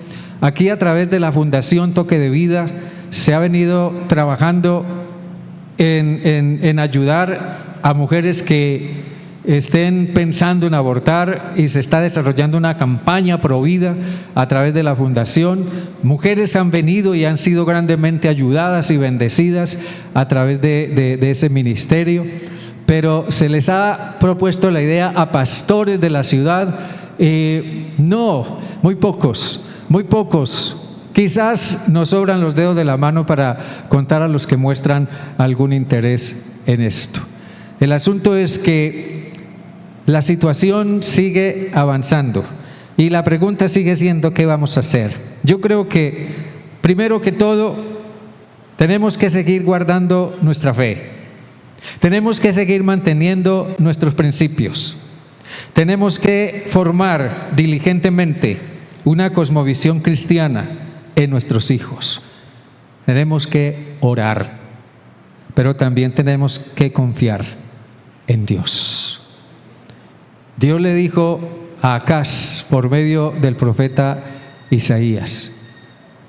Aquí a través de la Fundación Toque de Vida se ha venido trabajando en ayudar a mujeres que estén pensando en abortar y se está desarrollando una campaña pro vida a través de la fundación. Mujeres han venido y han sido grandemente ayudadas y bendecidas a través de ese ministerio, pero se les ha propuesto la idea a pastores de la ciudad. No, muy pocos. Quizás nos sobran los dedos de la mano para contar a los que muestran algún interés en esto. El asunto es que la situación sigue avanzando y la pregunta sigue siendo ¿qué vamos a hacer? Yo creo que primero que todo tenemos que seguir guardando nuestra fe, tenemos que seguir manteniendo nuestros principios, tenemos que formar diligentemente una cosmovisión cristiana en nuestros hijos, tenemos que orar, pero también tenemos que confiar en Dios. Dios le dijo a Acaz por medio del profeta Isaías,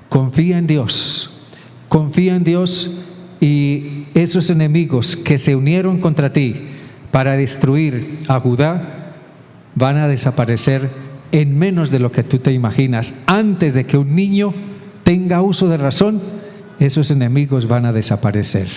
confía en Dios y esos enemigos que se unieron contra ti para destruir a Judá van a desaparecer en menos de lo que tú te imaginas. Antes de que un niño tenga uso de razón, esos enemigos van a desaparecer.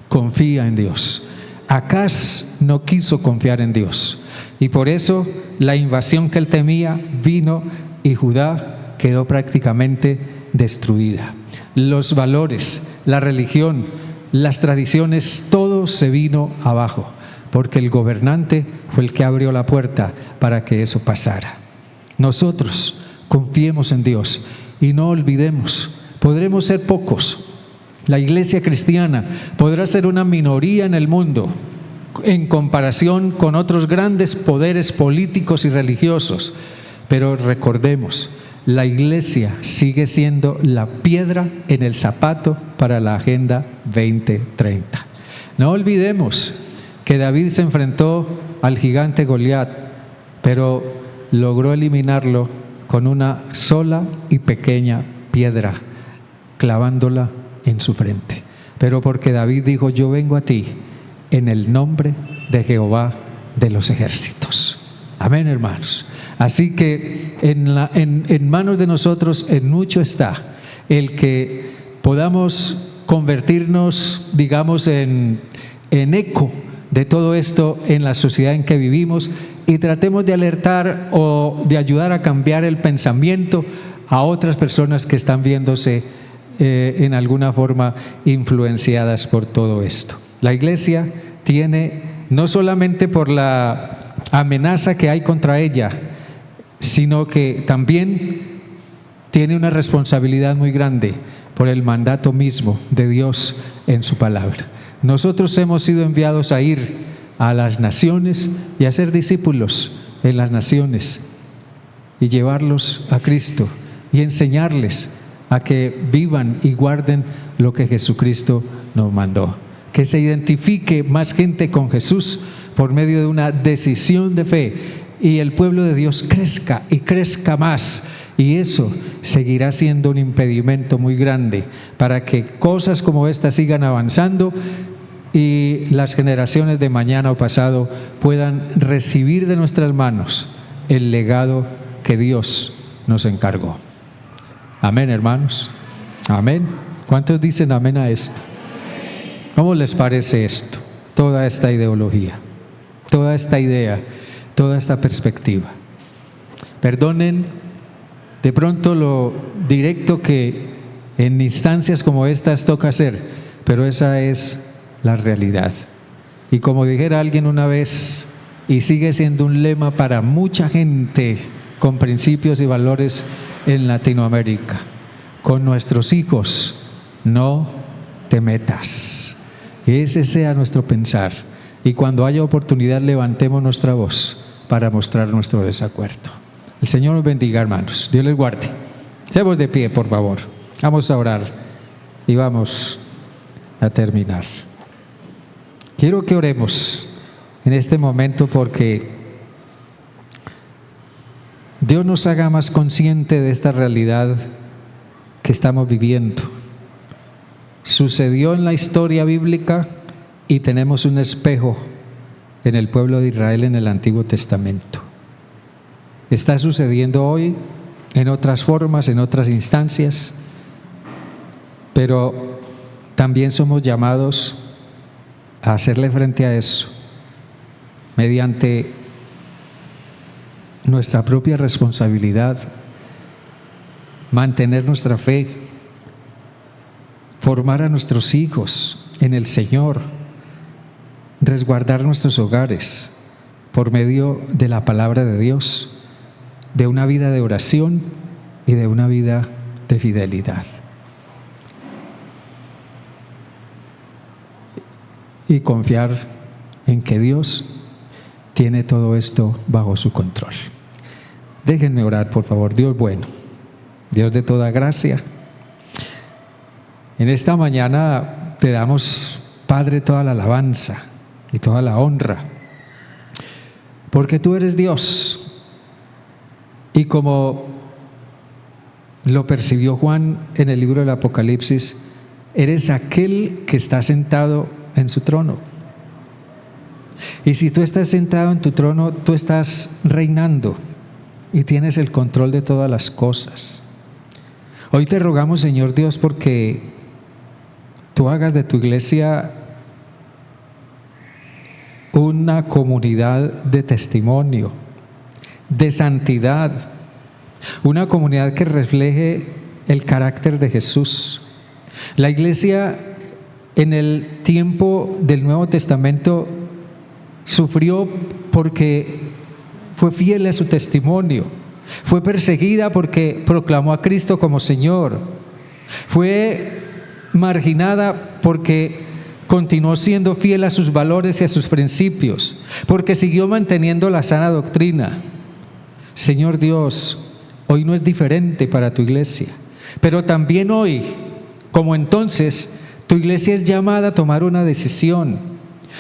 Confía en Dios. Acaz no quiso confiar en Dios y por eso la invasión que él temía vino y Judá quedó prácticamente destruida. Los valores, la religión, las tradiciones, todo se vino abajo porque el gobernante fue el que abrió la puerta para que eso pasara. Nosotros confiemos en Dios y no olvidemos, podremos ser pocos. La iglesia cristiana podrá ser una minoría en el mundo en comparación con otros grandes poderes políticos y religiosos, pero recordemos, la iglesia sigue siendo la piedra en el zapato para la Agenda 2030. No olvidemos que David se enfrentó al gigante Goliat, pero logró eliminarlo con una sola y pequeña piedra, clavándola en su frente. Pero porque David dijo, yo vengo a ti en el nombre de Jehová de los ejércitos. Amén, hermanos. Así que en manos de nosotros en mucho está el que podamos convertirnos, digamos, en eco de todo esto en la sociedad en que vivimos y tratemos de alertar o de ayudar a cambiar el pensamiento a otras personas que están viéndose en alguna forma influenciadas por todo esto. La iglesia tiene, no solamente por la amenaza que hay contra ella, sino que también tiene una responsabilidad muy grande por el mandato mismo de Dios en su palabra. Nosotros hemos sido enviados a ir a las naciones y a ser discípulos en las naciones y llevarlos a Cristo y enseñarles a que vivan y guarden lo que Jesucristo nos mandó. Que se identifique más gente con Jesús por medio de una decisión de fe y el pueblo de Dios crezca y crezca más, y eso seguirá siendo un impedimento muy grande para que cosas como esta sigan avanzando y las generaciones de mañana o pasado puedan recibir de nuestras manos el legado que Dios nos encargó. Amén, hermanos. Amén. ¿Cuántos dicen amén a esto? ¿Cómo les parece esto? Toda esta ideología, toda esta idea, toda esta perspectiva. Perdonen de pronto lo directo que en instancias como estas toca hacer, pero esa es la realidad. Y como dijera alguien una vez, y sigue siendo un lema para mucha gente con principios y valores en Latinoamérica: con nuestros hijos no te metas. Que ese sea nuestro pensar, y cuando haya oportunidad levantemos nuestra voz para mostrar nuestro desacuerdo. El Señor nos bendiga, hermanos. Dios les guarde. Estemos de pie, por favor. Vamos a orar y vamos a terminar. Quiero que oremos en este momento porque Dios nos haga más consciente de esta realidad que estamos viviendo. Sucedió en la historia bíblica y tenemos un espejo en el pueblo de Israel en el Antiguo Testamento. Está sucediendo hoy en otras formas, en otras instancias, pero también somos llamados a hacerle frente a eso mediante nuestra propia responsabilidad, mantener nuestra fe, formar a nuestros hijos en el Señor, resguardar nuestros hogares por medio de la palabra de Dios, de una vida de oración y de una vida de fidelidad. Y confiar en que Dios tiene todo esto bajo su control. Déjenme orar, por favor. Dios bueno, Dios de toda gracia, en esta mañana te damos, Padre, toda la alabanza y toda la honra, porque tú eres Dios. Y como lo percibió Juan en el libro del Apocalipsis, eres aquel que está sentado en su trono. Y si tú estás sentado en tu trono, tú estás reinando y tienes el control de todas las cosas. Hoy te rogamos, Señor Dios, porque tú hagas de tu iglesia una comunidad de testimonio, de santidad, una comunidad que refleje el carácter de Jesús. La iglesia en el tiempo del Nuevo Testamento sufrió porque fue fiel a su testimonio, fue perseguida porque proclamó a Cristo como Señor, fue marginada porque continuó siendo fiel a sus valores y a sus principios, porque siguió manteniendo la sana doctrina. Señor Dios, hoy no es diferente para tu iglesia, pero también hoy, como entonces, tu iglesia es llamada a tomar una decisión.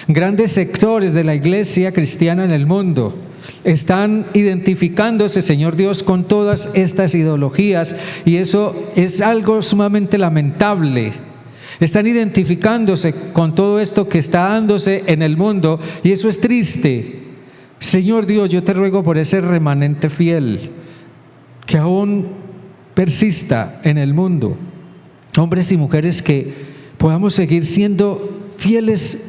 Grandes sectores de la iglesia cristiana en el mundo están identificándose, Señor Dios, con todas estas ideologías, y eso es algo sumamente lamentable. Están identificándose con todo esto que está dándose en el mundo, y eso es triste. Señor Dios, yo te ruego por ese remanente fiel que aún persista en el mundo, hombres y mujeres que podamos seguir siendo fieles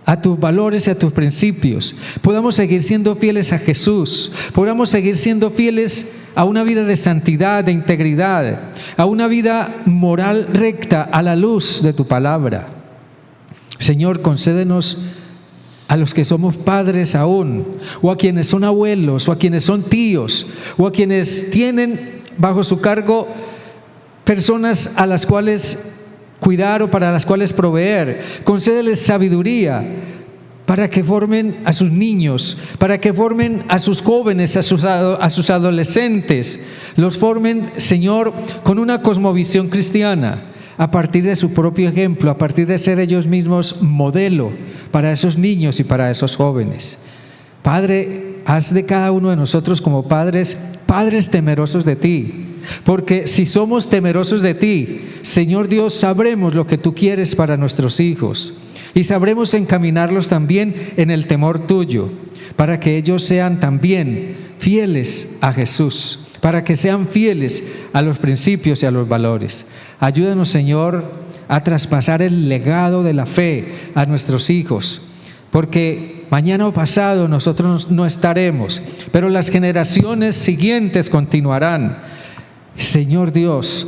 a tus valores y a tus principios, podamos seguir siendo fieles a Jesús, podamos seguir siendo fieles a una vida de santidad, de integridad, a una vida moral recta a la luz de tu palabra. Señor, concédenos a los que somos padres aún, o a quienes son abuelos, o a quienes son tíos, o a quienes tienen bajo su cargo personas a las cuales cuidar o para las cuales proveer. Concédeles sabiduría para que formen a sus niños, para que formen a sus jóvenes, a sus adolescentes, los formen, Señor, con una cosmovisión cristiana, a partir de su propio ejemplo, a partir de ser ellos mismos modelo para esos niños y para esos jóvenes. Padre, haz de cada uno de nosotros como padres temerosos de ti, porque si somos temerosos de ti, Señor Dios, sabremos lo que tú quieres para nuestros hijos y sabremos encaminarlos también en el temor tuyo, para que ellos sean también fieles a Jesús, para que sean fieles a los principios y a los valores. Ayúdanos, Señor, a traspasar el legado de la fe a nuestros hijos, porque mañana o pasado nosotros no estaremos, pero las generaciones siguientes continuarán. Señor Dios,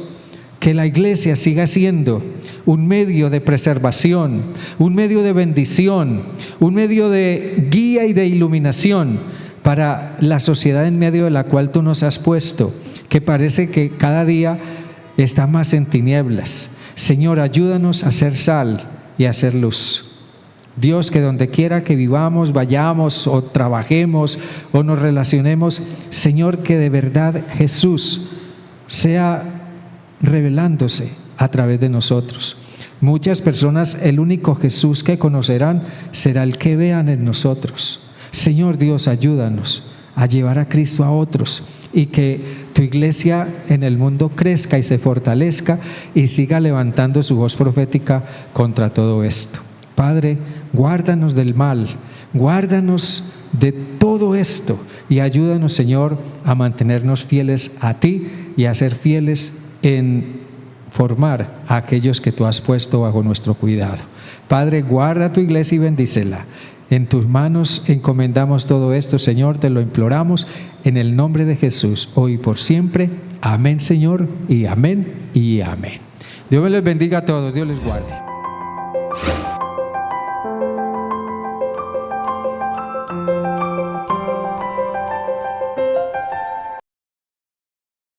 que la iglesia siga siendo un medio de preservación, un medio de bendición, un medio de guía y de iluminación para la sociedad en medio de la cual tú nos has puesto, que parece que cada día está más en tinieblas. Señor, ayúdanos a ser sal y a ser luz. Dios, que donde quiera que vivamos, vayamos o trabajemos o nos relacionemos, Señor, que de verdad Jesús sea revelándose a través de nosotros. Muchas personas, el único Jesús que conocerán será el que vean en nosotros. Señor Dios, ayúdanos a llevar a Cristo a otros y que tu iglesia en el mundo crezca y se fortalezca y siga levantando su voz profética contra todo esto. Padre, guárdanos del mal, guárdanos de todo esto y ayúdanos, Señor, a mantenernos fieles a ti y a ser fieles en formar a aquellos que tú has puesto bajo nuestro cuidado. Padre, guarda tu iglesia y bendícela. En tus manos encomendamos todo esto, Señor, te lo imploramos en el nombre de Jesús, hoy y por siempre. Amén, Señor, y amén y amén. Dios me les bendiga a todos, Dios les guarde.